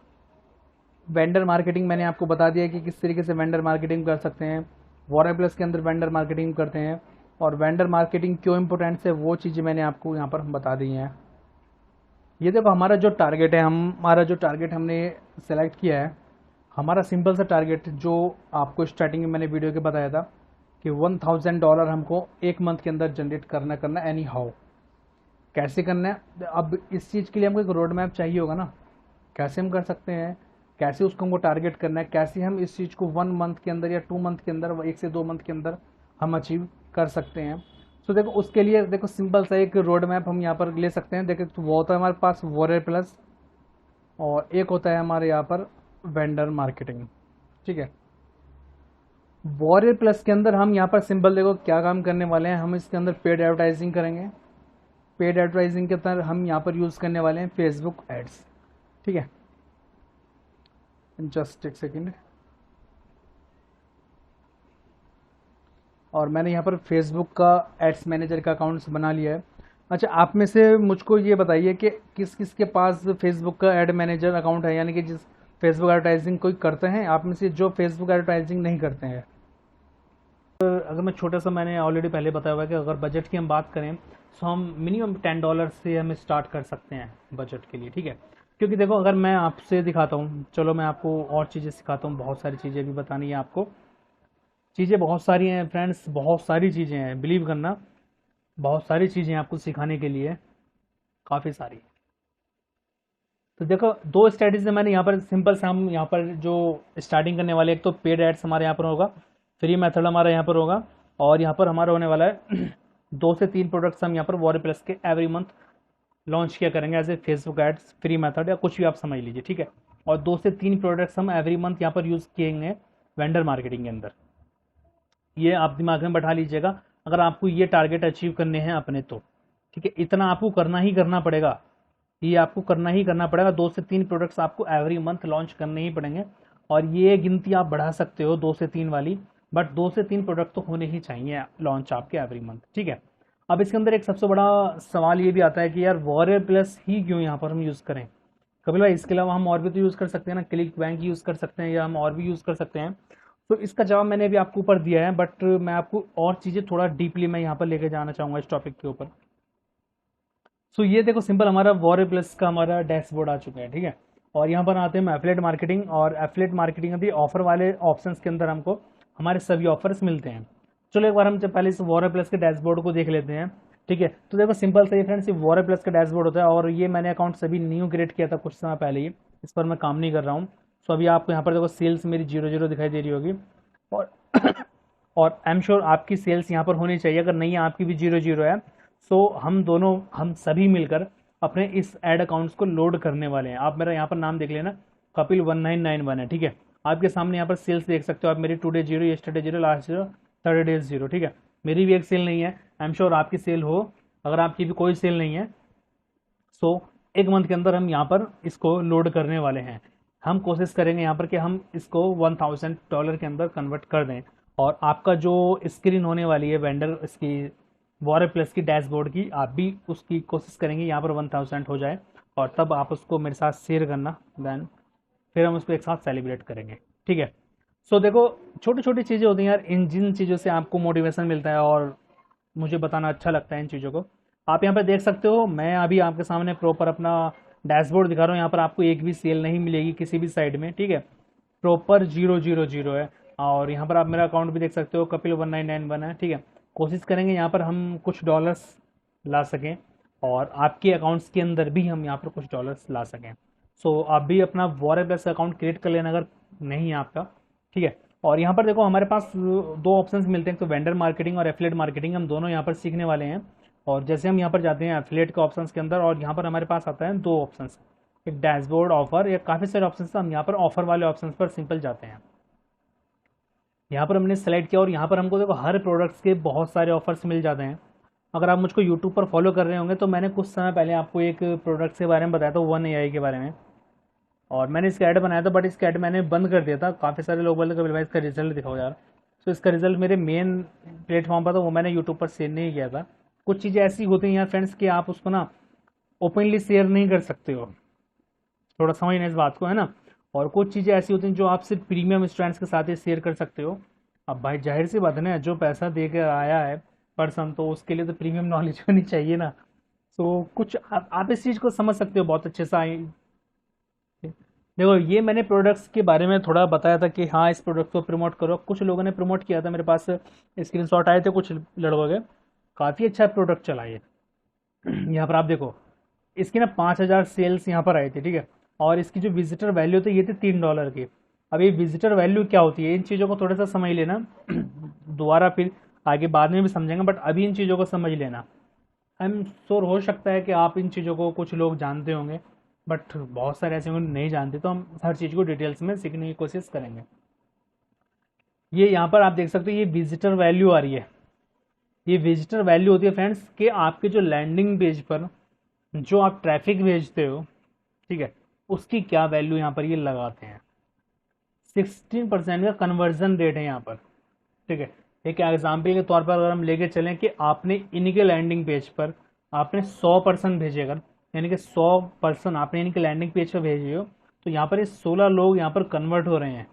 वेंडर मार्केटिंग मैंने आपको बता दिया कि किस तरीके से वेंडर मार्केटिंग कर सकते हैं। वॉरेप्लस के अंदर वेंडर मार्केटिंग करते हैं, और वेंडर मार्केटिंग क्यों इंपॉर्टेंट है वो चीज़ें मैंने आपको यहाँ पर बता दी हैं। ये देखो हमारा जो टारगेट है, हमारा जो टारगेट हमने सेलेक्ट किया है, हमारा सिंपल सा टारगेट जो आपको स्टार्टिंग में मैंने वीडियो के बताया था कि $1000 हमको एक मंथ के अंदर जनरेट करना एनी हाउ। कैसे करना है? अब इस चीज़ के लिए हमको एक रोड मैप चाहिए होगा ना, कैसे हम कर सकते हैं, कैसे उसको हमको टारगेट करना है, कैसे हम इस चीज़ को 1 मंथ के अंदर या 2 मंथ के अंदर, 1 से 2 मंथ के अंदर हम अचीव कर सकते हैं। सो देखो उसके लिए देखो सिंपल सा एक रोड मैप हम यहाँ पर ले सकते हैं। देखो तो वो होता है हमारे पास वॉरेप्लस, और एक होता है हमारे यहाँ पर वेंडर मार्केटिंग, ठीक है। वॉरेप्लस के अंदर हम यहाँ पर सिंपल देखो क्या काम करने वाले हैं, हम इसके अंदर पेड एडवर्टाइजिंग करेंगे। पेड एडवर्टाइजिंग के अंदर हम यहाँ पर यूज़ करने वाले हैं फेसबुक एड्स, ठीक है। जस्ट एक सेकेंड। और मैंने यहाँ पर फेसबुक का एड्स मैनेजर का अकाउंट्स बना लिया है। अच्छा, आप में से मुझको ये बताइए कि किस किस के पास फेसबुक का एड मैनेजर अकाउंट है, यानी कि जिस फेसबुक एडवर्टाइजिंग कोई करते हैं आप में से, जो फेसबुक एडवर्टाइजिंग नहीं करते हैं। अगर मैं छोटा सा, मैंने ऑलरेडी पहले बताया हुआ है कि अगर बजट की हम बात करें तो हम मिनिमम $10 से हम स्टार्ट कर सकते हैं बजट के लिए, ठीक है। क्योंकि देखो, अगर मैं आपसे दिखाता हूँ, चलो मैं आपको और चीज़ें सिखाता हूँ, बहुत सारी चीज़ें भी बतानी है आपको। चीज़ें बहुत सारी हैं फ्रेंड्स, बहुत सारी चीज़ें हैं, बिलीव करना, बहुत सारी चीज़ें आपको सिखाने के लिए, काफ़ी सारी। तो देखो, दो स्ट्रेटेजी मैंने यहाँ पर सिंपल से, हम यहाँ पर जो स्टार्टिंग करने वाले, एक तो पेड एड्स हमारे यहाँ पर होगा, फ्री मेथड हमारा यहाँ पर होगा, और यहाँ पर हमारा होने वाला है 2 से 3 प्रोडक्ट्स हम यहाँ पर वॉर प्लस के एवरी मंथ लॉन्च किया करेंगे as a Facebook ads free method, या कुछ भी आप समझ लीजिए, ठीक है। और 2 से 3 प्रोडक्ट्स हम एवरी मंथ यहाँ पर यूज़ किएंगे वेंडर मार्केटिंग के अंदर। ये आप दिमाग में बैठा लीजिएगा, अगर आपको ये टारगेट अचीव करने हैं अपने तो, ठीक है, इतना आपको करना ही करना पड़ेगा, ये आपको करना ही करना पड़ेगा। 2 से 3 प्रोडक्ट्स आपको एवरी मंथ लॉन्च करने ही पड़ेंगे, और ये गिनती आप बढ़ा सकते हो 2 से 3 वाली, बट 2 से 3 प्रोडक्ट तो होने ही चाहिए लॉन्च आपके एवरी मंथ, ठीक है। अब इसके अंदर एक सबसे बड़ा सवाल ये भी आता है कि यार वॉरियर प्लस ही क्यों यहाँ पर हम यूज़ करें कपिल भाई, इसके अलावा हम और भी तो यूज़ कर सकते हैं ना, क्लिक बैंक यूज़ कर सकते हैं, या हम और भी यूज़ कर सकते हैं। तो इसका जवाब मैंने अभी आपको ऊपर दिया है, बट मैं आपको और चीज़ें थोड़ा डीपली मैं यहाँ पर लेके जाना चाहूँगा इस टॉपिक के ऊपर। सो ये देखो, सिंपल हमारा वॉर प्लस का हमारा डैशबोर्ड आ चुका है, ठीक है। और यहाँ पर आते हैं हम एफिलिएट मार्केटिंग, और एफिलिएट मार्केटिंग अभी ऑफर वाले ऑप्शंस के अंदर हमको हमारे सभी ऑफर्स मिलते हैं। चलो एक बार हम पहले इस वॉर प्लस के डैशबोर्ड को देख लेते हैं, ठीक है। तो देखो, सिंपल सही फ्रेंड्स, ये वॉर प्लस का डैशबोर्ड होता है, और ये मैंने अकाउंट सभी न्यू क्रिएट किया था कुछ समय पहले ही, इस पर मैं काम नहीं कर रहा हूँ। सो अभी आपको यहाँ पर देखो सेल्स मेरी 0 0 दिखाई दे रही होगी, और और आई एम श्योर आपकी सेल्स यहाँ पर होनी चाहिए, अगर नहीं है आपकी भी 0 0 है। सो हम दोनों, हम सभी मिलकर अपने इस एड अकाउंट्स को लोड करने वाले हैं। आप मेरा यहाँ पर नाम देख लेना, कपिल 1991 है, ठीक है। आपके सामने यहाँ पर सेल्स देख सकते हो आप मेरी, टुडे 0, येस्टरडे 0, लास्ट 0, थर्ड 0, ठीक है। मेरी भी एक सेल नहीं है, आई एम श्योर आपकी सेल हो, अगर आपकी भी कोई सेल नहीं है, सो एक मंथ के अंदर हम यहाँ पर इसको लोड करने वाले हैं। हम कोशिश करेंगे यहाँ पर कि हम इसको $1000 के अंदर कन्वर्ट कर दें, और आपका जो स्क्रीन होने वाली है वेंडर इसकी वॉर प्लस की डैशबोर्ड की, आप भी उसकी कोशिश करेंगे यहाँ पर 1000 हो जाए, और तब आप उसको मेरे साथ शेयर करना, देन फिर हम उसको एक साथ सेलिब्रेट करेंगे, ठीक है। सो देखो, छोटी छोटी चीज़ें होती हैं यार, इन जिन चीज़ों से आपको मोटिवेशन मिलता है, और मुझे बताना अच्छा लगता है इन चीज़ों को। आप यहाँ पर देख सकते हो, मैं अभी आपके सामने प्रॉपर अपना डैशबोर्ड दिखा रहा हूँ, यहाँ पर आपको एक भी सेल नहीं मिलेगी किसी भी साइड में, ठीक है। प्रॉपर 0 0 0 है, और यहाँ पर आप मेरा अकाउंट भी देख सकते हो, कपिल 1991 है, ठीक है। कोशिश करेंगे यहाँ पर हम कुछ डॉलर्स ला सकें, और आपके अकाउंट्स के अंदर भी हम यहाँ पर कुछ डॉलर्स ला सकें। सो आप भी अपना वॉर प्लस अकाउंट क्रिएट कर लेना अगर नहीं है आपका, ठीक है। और यहाँ पर देखो, हमारे पास 2 ऑप्शंस मिलते हैं, तो वेंडर मार्केटिंग और एफिलिएट मार्केटिंग, हम दोनों यहाँ पर सीखने वाले हैं। और जैसे हम यहाँ पर जाते हैं एफिलिएट के ऑप्शंस के अंदर, और यहाँ पर हमारे पास आता है 2 ऑप्शंस, एक डैशबोर्ड ऑफर, या काफ़ी सारे ऑप्शंस, हम यहाँ पर ऑफर वाले ऑप्शंस पर सिंपल जाते हैं। यहाँ पर हमने सेलेक्ट किया, और यहाँ पर हमको देखो हर प्रोडक्ट्स के बहुत सारे ऑफर्स मिल जाते हैं। अगर आप मुझको यूट्यूब पर फॉलो कर रहे होंगे तो मैंने कुछ समय पहले आपको एक प्रोडक्ट के बारे में बताया था, वन AI के बारे में, और मैंने इसका ऐड बनाया था, बट इसका ऐड मैंने बंद कर दिया था। काफ़ी सारे लोग बोले कपिल भाई इसका रिजल्ट दिखाओ यार। तो इसका रिजल्ट मेरे मेन प्लेटफॉर्म पर था, वो मैंने यूट्यूब पर शेयर नहीं किया था। कुछ चीज़ें ऐसी होती हैं यार फ्रेंड्स कि आप उसको ना ओपनली शेयर नहीं कर सकते हो, थोड़ा समझना इस बात को, है ना। और कुछ चीज़ें ऐसी होती हैं जो आप सिर्फ प्रीमियम स्टूडेंट्स के साथ ही शेयर कर सकते हो। अब भाई जाहिर सी बात है ना, जो पैसा दे कर आया है पर्सन, तो उसके लिए तो प्रीमियम नॉलेज होनी चाहिए ना। तो कुछ आप इस चीज़ को समझ सकते हो बहुत अच्छे से। देखो, ये मैंने प्रोडक्ट्स के बारे में थोड़ा बताया था कि हाँ इस प्रोडक्ट को प्रमोट करो, कुछ लोगों ने प्रमोट किया था, मेरे पास स्क्रीनशॉट आए थे कुछ लड़कों के, काफ़ी अच्छा प्रोडक्ट चला ये। यहाँ पर आप देखो, इसकी ना 5000 सेल्स यहाँ पर आई थी, ठीक है। और इसकी जो विजिटर वैल्यू थी ये थी $3 की। अब ये विजिटर वैल्यू क्या होती है, इन चीज़ों को थोड़ा सा समझ लेना, दोबारा फिर आगे बाद में भी समझेंगे, बट अभी इन चीज़ों को समझ लेना। आई एम श्योर, हो सकता है कि आप इन चीज़ों को कुछ लोग जानते होंगे, बट बहुत सारे ऐसे होंगे नहीं जानते, तो हम हर चीज़ को डिटेल्स में सीखने की कोशिश करेंगे। ये यहाँ पर आप देख सकते हो, ये विजिटर वैल्यू आ रही है। ये विजिटर वैल्यू होती है फ्रेंड्स कि आपके जो लैंडिंग पेज पर जो आप ट्रैफिक भेजते हो, ठीक है, उसकी क्या वैल्यू यहाँ पर ये लगाते हैं। 16% का कन्वर्जन रेट है यहाँ पर, ठीक है। एक एग्जाम्पल के तौर पर अगर हम लेके चलें कि आपने इनके लैंडिंग पेज पर आपने 100% भेजे, अगर यानी कि 100% आपने इनके लैंडिंग पेज पर भेजे हो, तो यहाँ पर ये 16 लोग यहाँ पर कन्वर्ट हो रहे हैं,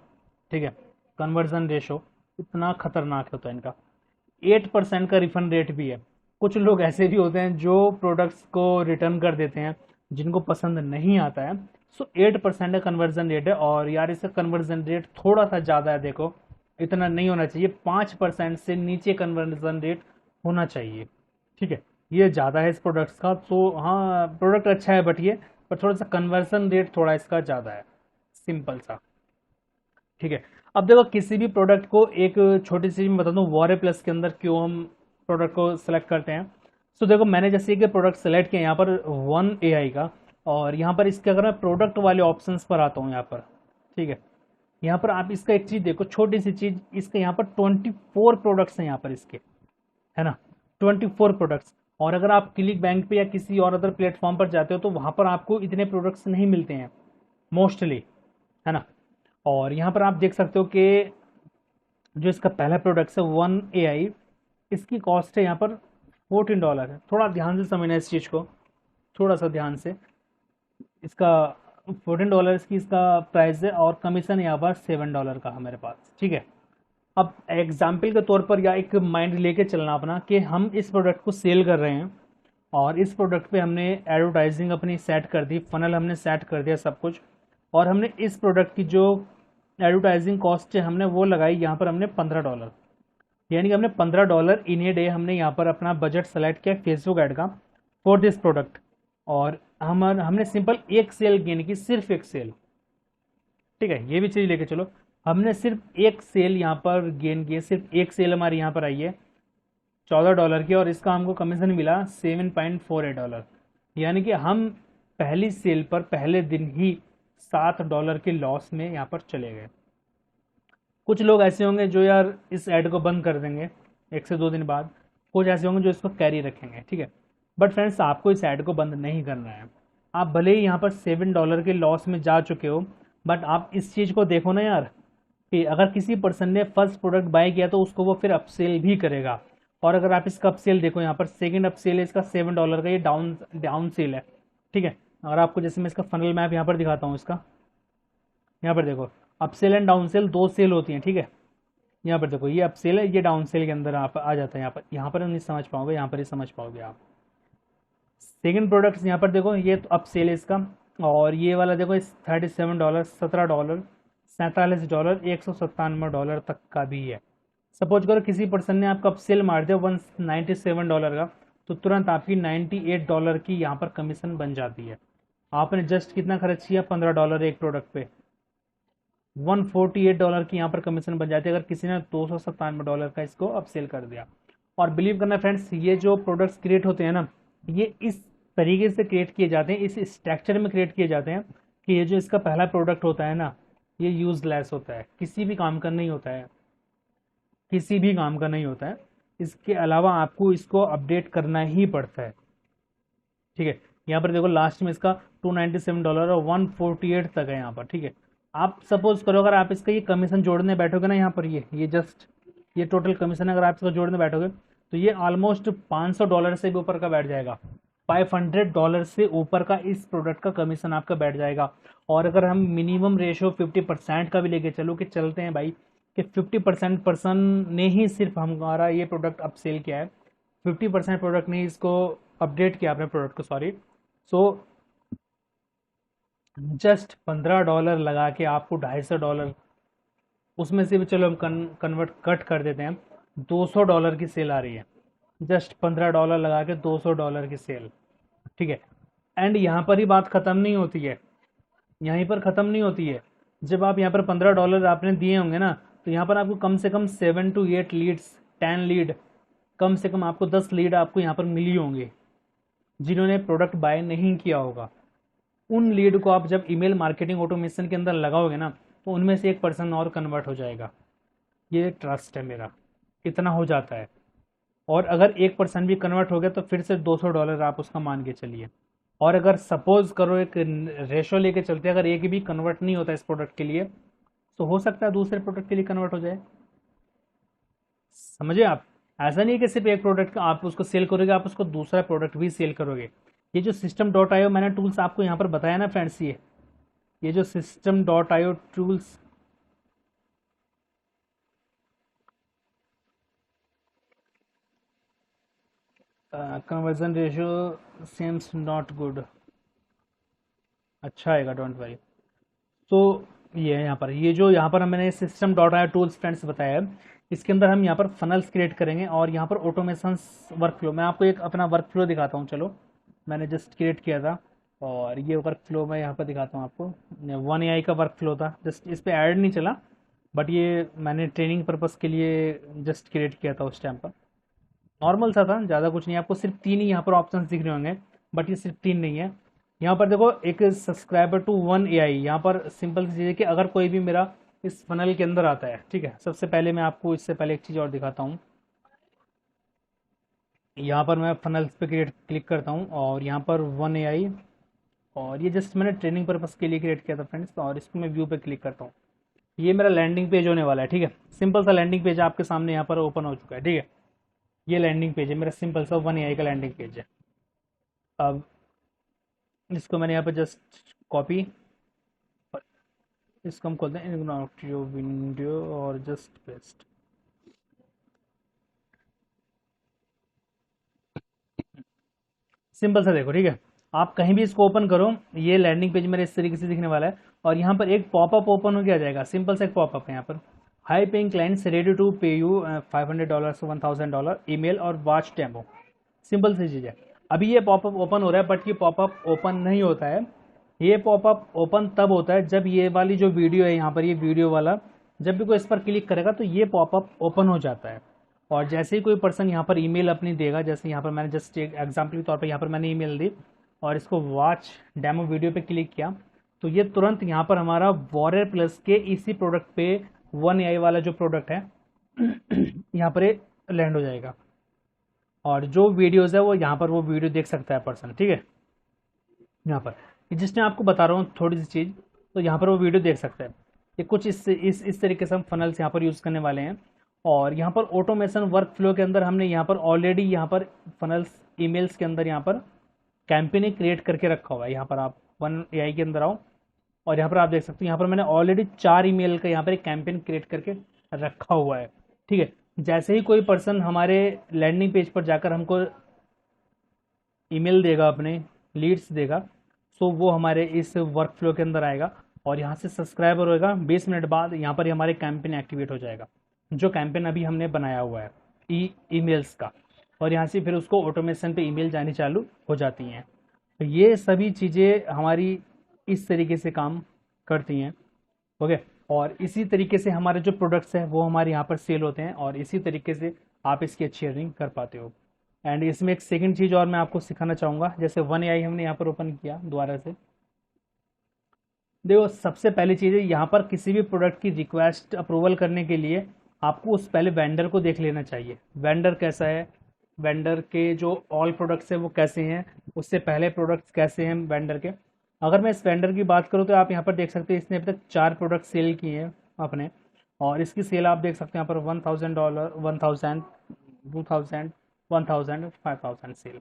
ठीक है। कन्वर्जन रेशो इतना खतरनाक होता है इनका। 8% का रिफंड रेट भी है। कुछ लोग ऐसे भी होते हैं जो प्रोडक्ट्स को रिटर्न कर देते हैं जिनको पसंद नहीं आता है। सो 8% का कन्वर्जन रेट है, और यार इसका कन्वर्जन रेट थोड़ा सा ज़्यादा है, देखो इतना नहीं होना चाहिए, 5% से नीचे कन्वर्जन रेट होना चाहिए, ठीक है। ये ज़्यादा है इस प्रोडक्ट्स का, तो हाँ प्रोडक्ट अच्छा है बट ये पर थोड़ा सा कन्वर्जन रेट थोड़ा इसका ज़्यादा है, सिंपल सा, ठीक है। अब देखो किसी भी प्रोडक्ट को, एक छोटी सी चीज़ मैं बता दूं वॉरे प्लस के अंदर क्यों हम प्रोडक्ट को सेलेक्ट करते हैं। सो देखो मैंने जैसे कि प्रोडक्ट सेलेक्ट किया यहाँ पर वन एआई का, और यहाँ पर इसके अगर मैं प्रोडक्ट वाले ऑप्शंस पर आता हूँ यहाँ पर, ठीक है। यहाँ पर आप इसका एक चीज़ देखो, छोटी सी चीज़, इसके यहाँ पर 24 प्रोडक्ट्स हैं यहाँ पर इसके, है ना, 24 प्रोडक्ट्स। और अगर आप क्लिक बैंक पे या किसी और अदर प्लेटफॉर्म पर जाते हो तो वहाँ पर आपको इतने प्रोडक्ट्स नहीं मिलते हैं मोस्टली, है ना। और यहाँ पर आप देख सकते हो कि जो इसका पहला प्रोडक्ट है वन ए आई, इसकी कॉस्ट है यहाँ पर $14 है। थोड़ा ध्यान से समझना इस चीज़ को, थोड़ा सा ध्यान से, इसका $14 की इसका प्राइस है, और कमीशन यहाँ पर $7 का है मेरे पास, ठीक है। अब एग्जाम्पल के तौर पर या एक माइंड लेके चलना अपना कि हम इस प्रोडक्ट को सेल कर रहे हैं, और इस प्रोडक्ट पे हमने एडवर्टाइजिंग अपनी सेट कर दी, फनल हमने सेट कर दिया सब कुछ, और हमने इस प्रोडक्ट की जो एडवर्टाइजिंग कॉस्ट है हमने वो लगाई यहाँ पर हमने $15, यानी कि हमने $15 इन ए डे हमने यहाँ पर अपना बजट सेलेक्ट किया फेसबुक ऐड का फॉर दिस प्रोडक्ट, और हमने सिंपल एक सेल गेन की, सिर्फ एक सेल, ठीक है। ये भी चीज़ लेके चलो, हमने सिर्फ एक सेल यहाँ पर गेन की है, सिर्फ एक सेल हमारी यहाँ पर आई है $14 की, और इसका हमको कमीशन मिला $7.48, यानी कि हम पहली सेल पर पहले दिन ही $7 के लॉस में यहाँ पर चले गए। कुछ लोग ऐसे होंगे जो यार इस ऐड को बंद कर देंगे 1 से 2 दिन बाद, कुछ ऐसे होंगे जो इसको कैरी रखेंगे, ठीक है। बट फ्रेंड्स आपको इस ऐड को बंद नहीं करना है। आप भले ही यहाँ पर $7 के लॉस में जा चुके हो, बट आप इस चीज़ को देखो ना यार, कि अगर किसी पर्सन ने फर्स्ट प्रोडक्ट बाय किया तो उसको वो फिर अपसेल भी करेगा। और अगर आप इसका अपसेल देखो, यहाँ पर सेकंड अपसेल है इसका $7 का, ये डाउन डाउन सेल है, ठीक है। अगर आपको जैसे मैं इसका फनल मैप यहाँ पर दिखाता हूँ इसका, यहाँ पर देखो अपसेल एंड डाउन सेल दो सेल होती हैं, ठीक है। यहाँ पर देखो ये अपसेल है, ये डाउन सेल के अंदर आप आ जाता है, यहाँ पर नहीं समझ पाओगे, यहाँ पर ही समझ पाओगे आप। सेकंड प्रोडक्ट्स यहाँ पर देखो, ये तो अपसेल है इसका, और ये वाला देखो इस $37, $17, $47, $197 तक का भी है। सपोज करो किसी पर्सन ने आपका अपसेल मार दिया $197 का, तो तुरंत आपकी $98 की यहाँ पर कमीशन बन जाती है। आपने जस्ट कितना खर्च किया, $15 एक प्रोडक्ट पे, $148 की यहाँ पर कमीशन बन जाती है अगर किसी ने $297 का इसको अपसेल कर दिया। और बिलीव करना फ्रेंड्स, ये जो प्रोडक्ट्स क्रिएट होते हैं ना, ये इस तरीके से क्रिएट किए जाते हैं, इस स्ट्रक्चर में क्रिएट किए जाते हैं कि ये जो इसका पहला प्रोडक्ट होता है ना, ये यूजलेस होता है, किसी भी काम का नहीं होता है, किसी भी काम का नहीं होता है। इसके अलावा आपको इसको अपडेट करना ही पड़ता है, ठीक है। यहाँ पर देखो लास्ट में इसका $297 और 148 तक है यहाँ पर, ठीक है। आप सपोज करो अगर आप इसका ये कमीशन जोड़ने बैठोगे ना, यहाँ पर ये जस्ट ये टोटल कमीशन अगर आप इसका जोड़ने बैठोगे तो ये ऑलमोस्ट $500 से भी ऊपर का बैठ जाएगा, $500 से ऊपर का इस प्रोडक्ट का कमीशन आपका बैठ जाएगा। और अगर हम मिनिमम रेशियो 50% का भी लेके चलो कि चलते हैं भाई कि 50% पर्सन ने ही सिर्फ हमारा ये प्रोडक्ट अपसेल किया है, 50% प्रोडक्ट ने इसको अपडेट किया अपने प्रोडक्ट को, सॉरी। सो जस्ट $15 लगा के आपको $250, उसमें से भी चलो हम कन्वर्ट कट कर देते हैं, $200 की सेल आ रही है, जस्ट $15 लगा के $200 की सेल, ठीक है। एंड यहाँ पर ही बात ख़त्म नहीं होती है, यहीं पर ख़त्म नहीं होती है। जब आप यहाँ पर $15 आपने दिए होंगे ना, तो यहाँ पर आपको कम से कम 7 to 8 लीड्स, 10 लीड, कम से कम आपको 10 लीड आपको यहाँ पर मिली होंगे जिन्होंने प्रोडक्ट बाय नहीं किया होगा। उन लीड को आप जब ईमेल मार्केटिंग ऑटोमेशन के अंदर लगाओगे ना, तो उनमें से एक पर्सन और कन्वर्ट हो जाएगा। ये ट्रस्ट है मेरा, इतना हो जाता है। और अगर एक पर्सन भी कन्वर्ट हो गया तो फिर से $200 आप उसका मान के चलिए। और अगर सपोज करो एक रेशो लेके चलते हैं, अगर एक भी कन्वर्ट नहीं होता इस प्रोडक्ट के लिए, तो हो सकता है दूसरे प्रोडक्ट के लिए कन्वर्ट हो जाए। समझे आप? ऐसा नहीं है कि सिर्फ एक प्रोडक्ट का आप उसको सेल करोगे, आप उसको दूसरा प्रोडक्ट भी सेल करोगे। ये जो सिस्टम डॉट आईओ मैंने टूल्स आपको यहाँ पर बताया ना फ्रेंड्स, ये जो system dot IO tools, conversion ratio seems not good, अच्छा आएगा, डोंट वरी। तो ये है यहाँ पर, ये जो यहाँ पर मैंने system dot I tools friends बताया है, इसके अंदर हम यहाँ पर फनल्स क्रिएट करेंगे और यहाँ पर ऑटोमेशन वर्क फ्लो, मैं आपको एक अपना वर्क फ्लो दिखाता हूँ। चलो, मैंने जस्ट क्रिएट किया था और ये वर्क फ्लो मैं यहाँ पर दिखाता हूँ आपको। 1 AI का वर्क फ्लो था, जस्ट इस पर ऐड नहीं चला, बट ये मैंने ट्रेनिंग पर्पज़ के लिए जस्ट क्रिएट किया था उस टाइम पर। नॉर्मल सा था, ज़्यादा कुछ नहीं। आपको सिर्फ 3 ही यहाँ पर ऑप्शंस दिख रहे होंगे, बट ये सिर्फ 3 नहीं है। यहाँ पर देखो, एक सब्सक्राइबर टू 1 AI, यहाँ पर सिंपल सी चीज़ है कि अगर कोई भी मेरा इस फनल के अंदर आता है, ठीक है, सबसे पहले मैं आपको इससे पहले एक चीज़ और दिखाता हूँ। यहाँ पर मैं फनल्स पे क्लिक करता हूँ और यहाँ पर 1 AI, और ये जस्ट मैंने ट्रेनिंग पर्पज़ के लिए क्रिएट किया था फ्रेंड्स, और इसको मैं व्यू पे क्लिक करता हूँ। ये मेरा लैंडिंग पेज होने वाला है, ठीक है। सिंपल सा लैंडिंग पेज आपके सामने यहाँ पर ओपन हो चुका है, ठीक है। ये लैंडिंग पेज है मेरा, सिंपल सा 1 AI का लैंडिंग पेज है। अब इसको मैंने यहाँ पर जस्ट कॉपी, इसको हम खोलते हैं इग्नोर विंडो और जस्ट पेस्ट। सिंपल सा देखो, ठीक है। आप कहीं भी इसको ओपन करो, ये लैंडिंग पेज मेरे इस तरीके से दिखने वाला है, और यहाँ पर एक पॉपअप ओपन हो गया जाएगा। सिंपल सा एक पॉपअप है यहाँ पर, high paying clients ready to pay you $500 से $1000 ईमेल और वॉच डेमो। सिंपल सी चीज़ है। अभी ये पॉपअप ओपन हो रहा है, बट ये पॉपअप ओपन नहीं होता है। ये पॉपअप ओपन तब होता है जब ये वाली जो वीडियो है यहाँ पर, ये वीडियो वाला, जब भी कोई इस पर क्लिक करेगा तो ये पॉपअप ओपन हो जाता है। और जैसे ही कोई पर्सन यहाँ पर ईमेल अपनी देगा, जैसे यहाँ पर मैंने जस्ट एक एग्जाम्पल के तौर पर यहाँ पर मैंने ईमेल दी और इसको वॉच डेमो वीडियो पे क्लिक किया, तो ये तुरंत यहाँ पर हमारा वॉरियर प्लस के इसी प्रोडक्ट पे 1 AI वाला जो प्रोडक्ट है यहाँ पर लैंड हो जाएगा। और जो वीडियोज़ है वो यहाँ पर वो वीडियो देख सकता है पर्सन, ठीक है। यहाँ पर जिसने आपको बता रहा हूँ थोड़ी सी चीज़, तो यहाँ पर वो वीडियो देख सकता है। ये कुछ इस तरीके से हम फनल्स यहाँ पर यूज़ करने वाले हैं। और यहाँ पर ऑटोमेशन वर्क फ्लो के अंदर हमने यहाँ पर ऑलरेडी यहाँ पर फनल्स ईमेल्स के अंदर यहाँ पर कैंपेन क्रिएट करके रखा हुआ है। यहाँ पर आप 1 AI के अंदर आओ और यहाँ पर आप देख सकते हो, यहाँ पर मैंने ऑलरेडी 4 ईमेल का यहाँ पर एक कैंपेन क्रिएट करके रखा हुआ है, ठीक है। जैसे ही कोई पर्सन हमारे लैंडिंग पेज पर जाकर हमको ईमेल देगा, अपने लीड्स देगा, सो वो हमारे इस वर्क फ्लो के अंदर आएगा और यहाँ से सब्सक्राइबर होएगा। 20 मिनट बाद यहाँ पर हमारे कैंपेन एक्टिवेट हो जाएगा, जो कैंपेन अभी हमने बनाया हुआ है ईमेल्स का, और यहाँ से फिर उसको ऑटोमेशन पे ईमेल जानी चालू हो जाती हैं। तो ये सभी चीज़ें हमारी इस तरीके से काम करती हैं, ओके। और इसी तरीके से हमारे जो प्रोडक्ट्स हैं वो हमारे यहाँ पर सेल होते हैं, और इसी तरीके से आप इसकी अच्छी अर्निंग कर पाते हो। एंड इसमें एक सेकंड चीज़ और मैं आपको सिखाना चाहूँगा। जैसे 1 AI हमने यहाँ पर ओपन किया दोबारा से, देखो सबसे पहली चीज़ है, यहाँ पर किसी भी प्रोडक्ट की रिक्वेस्ट अप्रूवल करने के लिए आपको उस पहले वेंडर को देख लेना चाहिए। वेंडर कैसा है, वेंडर के जो ऑल प्रोडक्ट्स हैं वो कैसे हैं, उससे पहले प्रोडक्ट्स कैसे हैं वेंडर के। अगर मैं इस वेंडर की बात करूँ तो आप यहाँ पर देख सकते हैं, इसने अभी तक 4 प्रोडक्ट सेल किए हैं अपने, और इसकी सेल आप देख सकते हैं यहाँ पर $1000, 1000, 2000, 1000, 5000 सेल।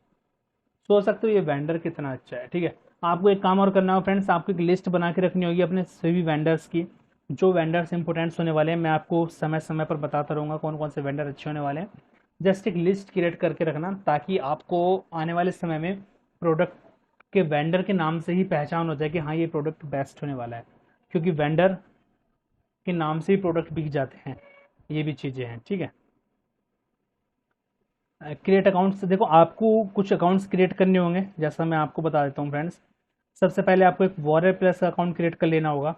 सोच सकते हो ये वेंडर कितना अच्छा है, ठीक है। आपको एक काम और करना होगा फ्रेंड्स, आपको एक लिस्ट बना के रखनी होगी अपने सभी वेंडर्स की, जो वेंडर्स इंपोर्टेंट्स होने वाले हैं। मैं आपको समय समय पर बताता रहूँगा कौन कौन से वेंडर अच्छे होने वाले हैं। जस्ट एक लिस्ट क्रिएट करके रखना, ताकि आपको आने वाले समय में प्रोडक्ट के वेंडर के नाम से ही पहचान हो जाए कि हाँ ये प्रोडक्ट बेस्ट होने वाला है, क्योंकि वेंडर के नाम से ही प्रोडक्ट बिक जाते हैं। ये भी चीज़ें हैं, ठीक है। क्रिएट अकाउंट्स, देखो आपको कुछ अकाउंट्स क्रिएट करने होंगे, जैसा मैं आपको बता देता हूँ फ्रेंड्स। सबसे पहले आपको एक वॉरियर प्लस का अकाउंट क्रिएट कर लेना होगा,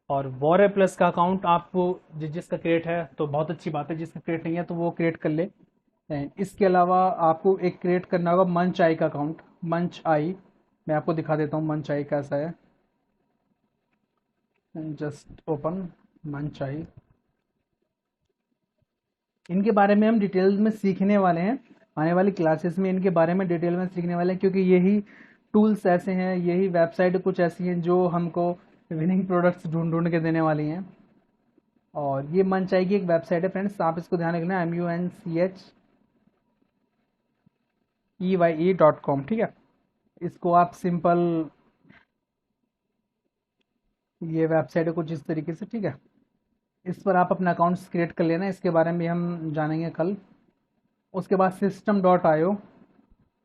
और वॉरियर प्लस का अकाउंट आप जिसका क्रिएट है तो बहुत अच्छी बात है, जिसका क्रिएट नहीं है तो वो क्रिएट कर ले। इसके अलावा आपको एक क्रिएट करना होगा मंच आई का अकाउंट। मंच आई, मैं आपको दिखा देता हूँ मंच आई कैसा है। जस्ट ओपन मंच आई, इनके बारे में हम डिटेल में सीखने वाले हैं आने वाली क्लासेस में। इनके बारे में डिटेल में सीखने वाले हैं, क्योंकि यही टूल्स ऐसे हैं, यही वेबसाइट कुछ ऐसी हैं जो हमको विनिंग प्रोडक्ट्स ढूंढ ढूंढ के देने वाली हैं। और ये मंचाई की एक वेबसाइट है फ्रेंड्स, आप इसको ध्यान रखना, MUNCHEYE.com, ठीक है। इसको आप सिंपल, ये वेबसाइट है कुछ इस तरीके से, ठीक है। इस पर आप अपना अकाउंट्स क्रिएट कर लेना, इसके बारे में हम जानेंगे कल। उसके बाद system.io,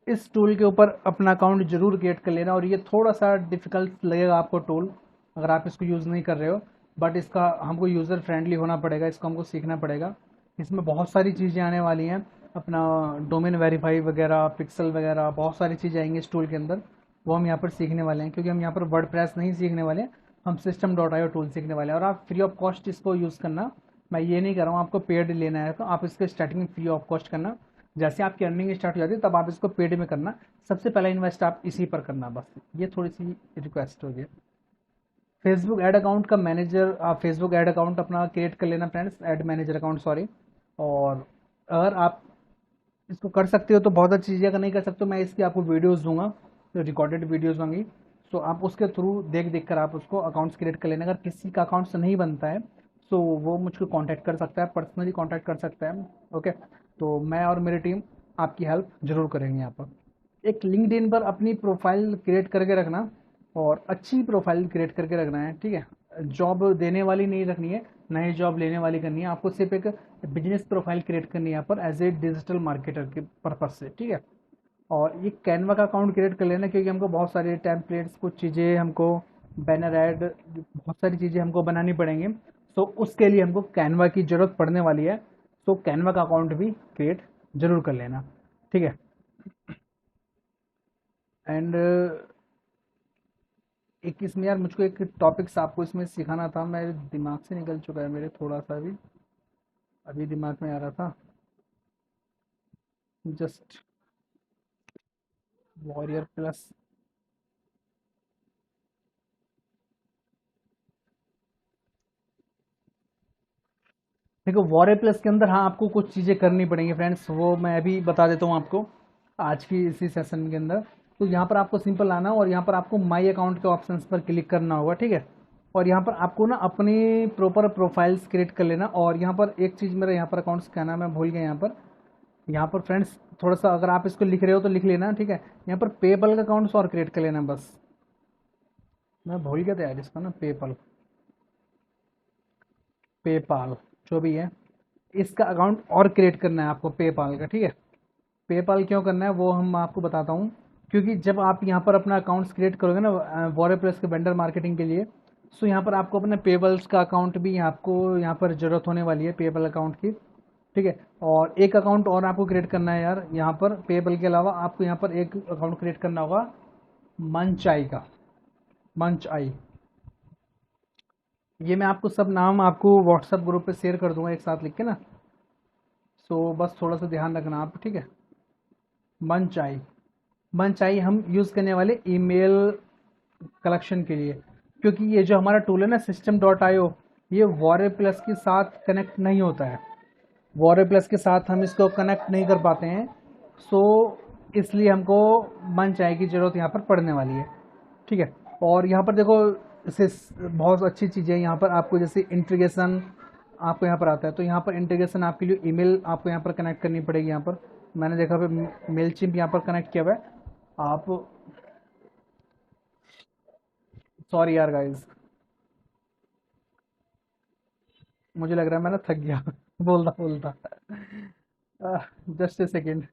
इस टूल के ऊपर अपना अकाउंट जरूर क्रिएट कर लेना। और ये थोड़ा सा डिफिकल्ट लगेगा आपको टूल, अगर आप इसको यूज़ नहीं कर रहे हो, बट इसका हमको यूज़र फ्रेंडली होना पड़ेगा, इसको हमको सीखना पड़ेगा। इसमें बहुत सारी चीज़ें आने वाली हैं, अपना डोमेन वेरीफाई वगैरह, पिक्सल वगैरह, बहुत सारी चीज़ें आएंगी इस टूल के अंदर, वो हम यहाँ पर सीखने वाले हैं। क्योंकि हम यहाँ पर वर्डप्रेस नहीं सीखने वाले हैं, हम system.io टूल सीखने वाले हैं। और आप फ्री ऑफ कॉस्ट इसको यूज़ करना, मैं ये नहीं कर रहा हूँ आपको पेड लेना है, तो आप इसको स्टार्टिंग में फ्री ऑफ कॉस्ट करना। जैसे आपकी अर्निंग स्टार्ट हो जाती है तब आप इसको पेड में करना, सबसे पहला इन्वेस्ट आप इसी पर करना, बस ये थोड़ी सी रिक्वेस्ट होगी। फेसबुक ऐड अकाउंट का मैनेजर, आप फेसबुक ऐड अकाउंट अपना क्रिएट कर लेना friends, add manager account, sorry. और अगर आप इसको कर सकते हो तो बहुत अच्छी चीज़ है, अगर नहीं कर सकते हो मैं इसकी आपको वीडियोज़ दूंगा, जो रिकॉर्डेड वीडियोज़ होंगी, सो आप उसके थ्रू देख देख कर आप उसको अकाउंट्स क्रिएट कर लेना। अगर किसी का अकाउंट्स नहीं बनता है सो वो मुझको कांटेक्ट कर सकता है, पर्सनली कांटेक्ट कर सकता है, ओके। तो मैं और मेरी टीम आपकी हेल्प जरूर करेंगे यहाँ पर। एक लिंक्डइन पर अपनी प्रोफाइल क्रिएट करके रखना, और अच्छी प्रोफाइल क्रिएट करके रखना है, ठीक है। जॉब देने वाली नहीं रखनी है, नई जॉब लेने वाली करनी है आपको, सिर्फ एक बिजनेस प्रोफाइल क्रिएट करनी है यहाँ पर एज ए डिजिटल मार्केटर के पर्पज से, ठीक है। और ये कैनवा का अकाउंट क्रिएट कर लेना, क्योंकि हमको बहुत सारे टेम्पलेट्स, कुछ चीज़ें हमको, बैनर ऐड, बहुत सारी चीज़ें हमको बनानी पड़ेंगी, तो उसके लिए हमको कैनवा की ज़रूरत पड़ने वाली है। तो कैनवा का अकाउंट भी क्रिएट जरूर कर लेना, ठीक है। एंड एक इसमें यार मुझको एक टॉपिक्स आपको इसमें सिखाना था, मेरे दिमाग से निकल चुका है मेरे, थोड़ा सा भी अभी दिमाग में आ रहा था, जस्ट वॉरियर प्लस। देखो वॉरियर प्लस के अंदर हाँ आपको कुछ चीज़ें करनी पड़ेंगी फ्रेंड्स, वो मैं अभी बता देता हूँ आपको आज की इसी सेशन के अंदर। तो यहाँ पर आपको सिंपल आना, और यहाँ पर आपको माई अकाउंट के ऑप्शंस पर क्लिक करना होगा, ठीक है। और यहाँ पर आपको ना अपनी प्रॉपर प्रोफाइल्स क्रिएट कर लेना। और यहाँ पर एक चीज़, मेरा यहाँ पर अकाउंट्स क्या नाम है भूल गया, यहाँ पर फ्रेंड्स थोड़ा सा अगर आप इसको लिख रहे हो तो लिख लेना, ठीक है। यहाँ पर पेपल का अकाउंट्स और क्रिएट कर लेना, बस मैं भूल गया था यार इसका ना, पेपल, पेपाल, जो भी है, इसका अकाउंट और क्रिएट करना है आपको पेपाल का, ठीक है। पेपाल क्यों करना है वो हम आपको बताता हूँ। क्योंकि जब आप यहाँ पर अपना अकाउंट्स क्रिएट करोगे ना वॉरे प्लस के वेंडर मार्केटिंग के लिए, सो यहाँ पर आपको अपने पेबल्स का अकाउंट भी आपको यहाँ पर ज़रूरत होने वाली है, पेबल अकाउंट की, ठीक है। और एक अकाउंट और आपको क्रिएट करना है यार, यहाँ पर पेबल के अलावा आपको यहाँ पर एक अकाउंट क्रिएट करना होगा मंच आई का, मंच आई। ये मैं आपको सब नाम आपको व्हाट्सएप ग्रुप पे शेयर कर दूंगा एक साथ लिख के ना, सो बस थोड़ा सा ध्यान रखना आप, ठीक है। मंच आई, मंच आई हम यूज़ करने वाले ईमेल कलेक्शन के लिए। क्योंकि ये जो हमारा टूल है ना system.io, ये वॉरे प्लस के साथ कनेक्ट नहीं होता है, वॉरे प्लस के साथ हम इसको कनेक्ट नहीं कर पाते हैं। सो इसलिए हमको मंच आई की ज़रूरत यहाँ पर पड़ने वाली है, ठीक है। और यहाँ पर देखो इसे बहुत अच्छी चीज़ है यहाँ पर आपको, जैसे इंटीग्रेशन आपको यहाँ पर आता है, तो यहाँ पर इंटीग्रेशन आपके लिए ईमेल आपको यहाँ पर कनेक्ट करनी पड़ेगी। यहाँ पर मैंने देखा पे मेल चिम्प यहाँ पर कनेक्ट किया हुआ है आप, सॉरी यार गाइज, मुझे लग रहा है मैं ना थक गया बोलता बोलता, जस्ट ए सेकेंड।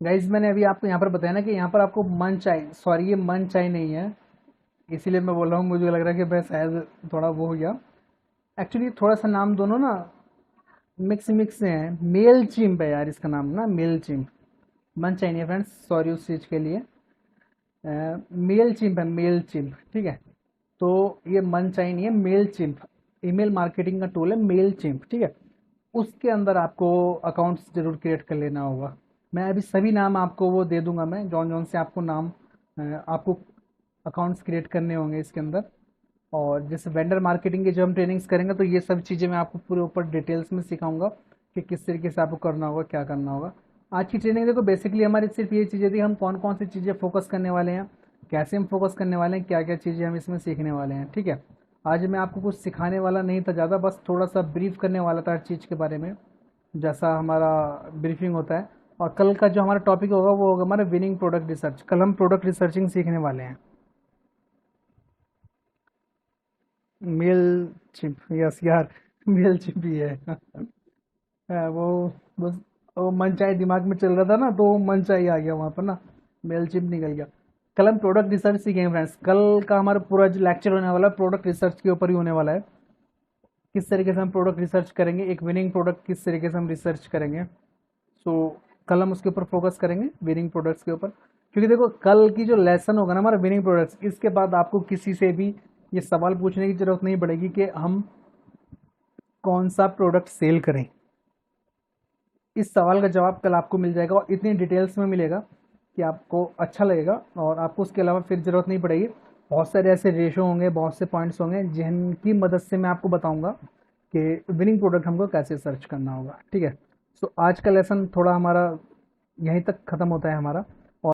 गाइज मैंने अभी आपको यहाँ पर बताया ना कि यहाँ पर आपको मन चाय, सॉरी ये मन चाय नहीं है, इसीलिए मैं बोल रहा हूँ, मुझे लग रहा है कि मैं शायद थोड़ा वो हो गया। एक्चुअली थोड़ा सा नाम दोनों ना मिक्स मिक्स है, मेल चिम्प है यार इसका नाम ना, मेल चिम्प, मन चाय नहीं है फ्रेंड्स, सॉरी उस चीज़ के लिए। मेल चिम्प है, मेल चिम्प, ठीक है। तो ये मन चाय नहीं है, मेल चिम्प ईमेल मार्केटिंग का टूल है, मेल चिम्प, ठीक है। उसके अंदर आपको अकाउंट्स जरूर क्रिएट कर लेना होगा। मैं अभी सभी नाम आपको वो दे दूंगा, मैं जॉन जॉन से आपको नाम आपको अकाउंट्स क्रिएट करने होंगे इसके अंदर। और जैसे वेंडर मार्केटिंग की जो हम ट्रेनिंग्स करेंगे तो ये सब चीज़ें मैं आपको पूरे ऊपर डिटेल्स में सिखाऊंगा कि किस तरीके से आपको करना होगा, क्या करना होगा। आज की ट्रेनिंग देखो बेसिकली हमारी सिर्फ ये चीज़ें थी, हम कौन कौन सी चीज़ें फोकस करने वाले हैं, कैसे हम फोकस करने वाले हैं, क्या क्या चीज़ें हम इसमें सीखने वाले हैं, ठीक है। आज मैं आपको कुछ सिखाने वाला नहीं था ज़्यादा, बस थोड़ा सा ब्रीफ करने वाला था हर चीज़ के बारे में, जैसा हमारा ब्रीफिंग होता है। और कल का जो हमारा टॉपिक होगा वो होगा हमारा विनिंग प्रोडक्ट रिसर्च। कल हम प्रोडक्ट रिसर्चिंग सीखने वाले हैं। मेल चिप, यस यार, मेल चिप ही है। वो बस वो मनचाही दिमाग में चल रहा था ना, तो वो मनचाही आ गया वहाँ पर ना, मेल चिप निकल गया। कल हम प्रोडक्ट रिसर्च सीखेंगे फ्रेंड्स। कल का हमारा पूरा जो लेक्चर होने वाला है प्रोडक्ट रिसर्च के ऊपर ही होने वाला है। किस तरीके से हम प्रोडक्ट रिसर्च करेंगे, एक विनिंग प्रोडक्ट किस तरीके से हम रिसर्च करेंगे। सो कल हम उसके ऊपर फोकस करेंगे, विनिंग प्रोडक्ट्स के ऊपर। क्योंकि देखो कल की जो लेसन होगा ना हमारा विनिंग प्रोडक्ट्स, इसके बाद आपको किसी से भी ये सवाल पूछने की जरूरत नहीं पड़ेगी कि हम कौन सा प्रोडक्ट सेल करें। इस सवाल का जवाब कल आपको मिल जाएगा और इतनी डिटेल्स में मिलेगा कि आपको अच्छा लगेगा, और आपको उसके अलावा फिर ज़रूरत नहीं पड़ेगी। बहुत सारे ऐसे रेशो होंगे, बहुत से पॉइंट्स होंगे जिनकी मदद से मैं आपको बताऊंगा कि विनिंग प्रोडक्ट हमको कैसे सर्च करना होगा, ठीक है। सो आज का लेसन थोड़ा हमारा यहीं तक ख़त्म होता है हमारा।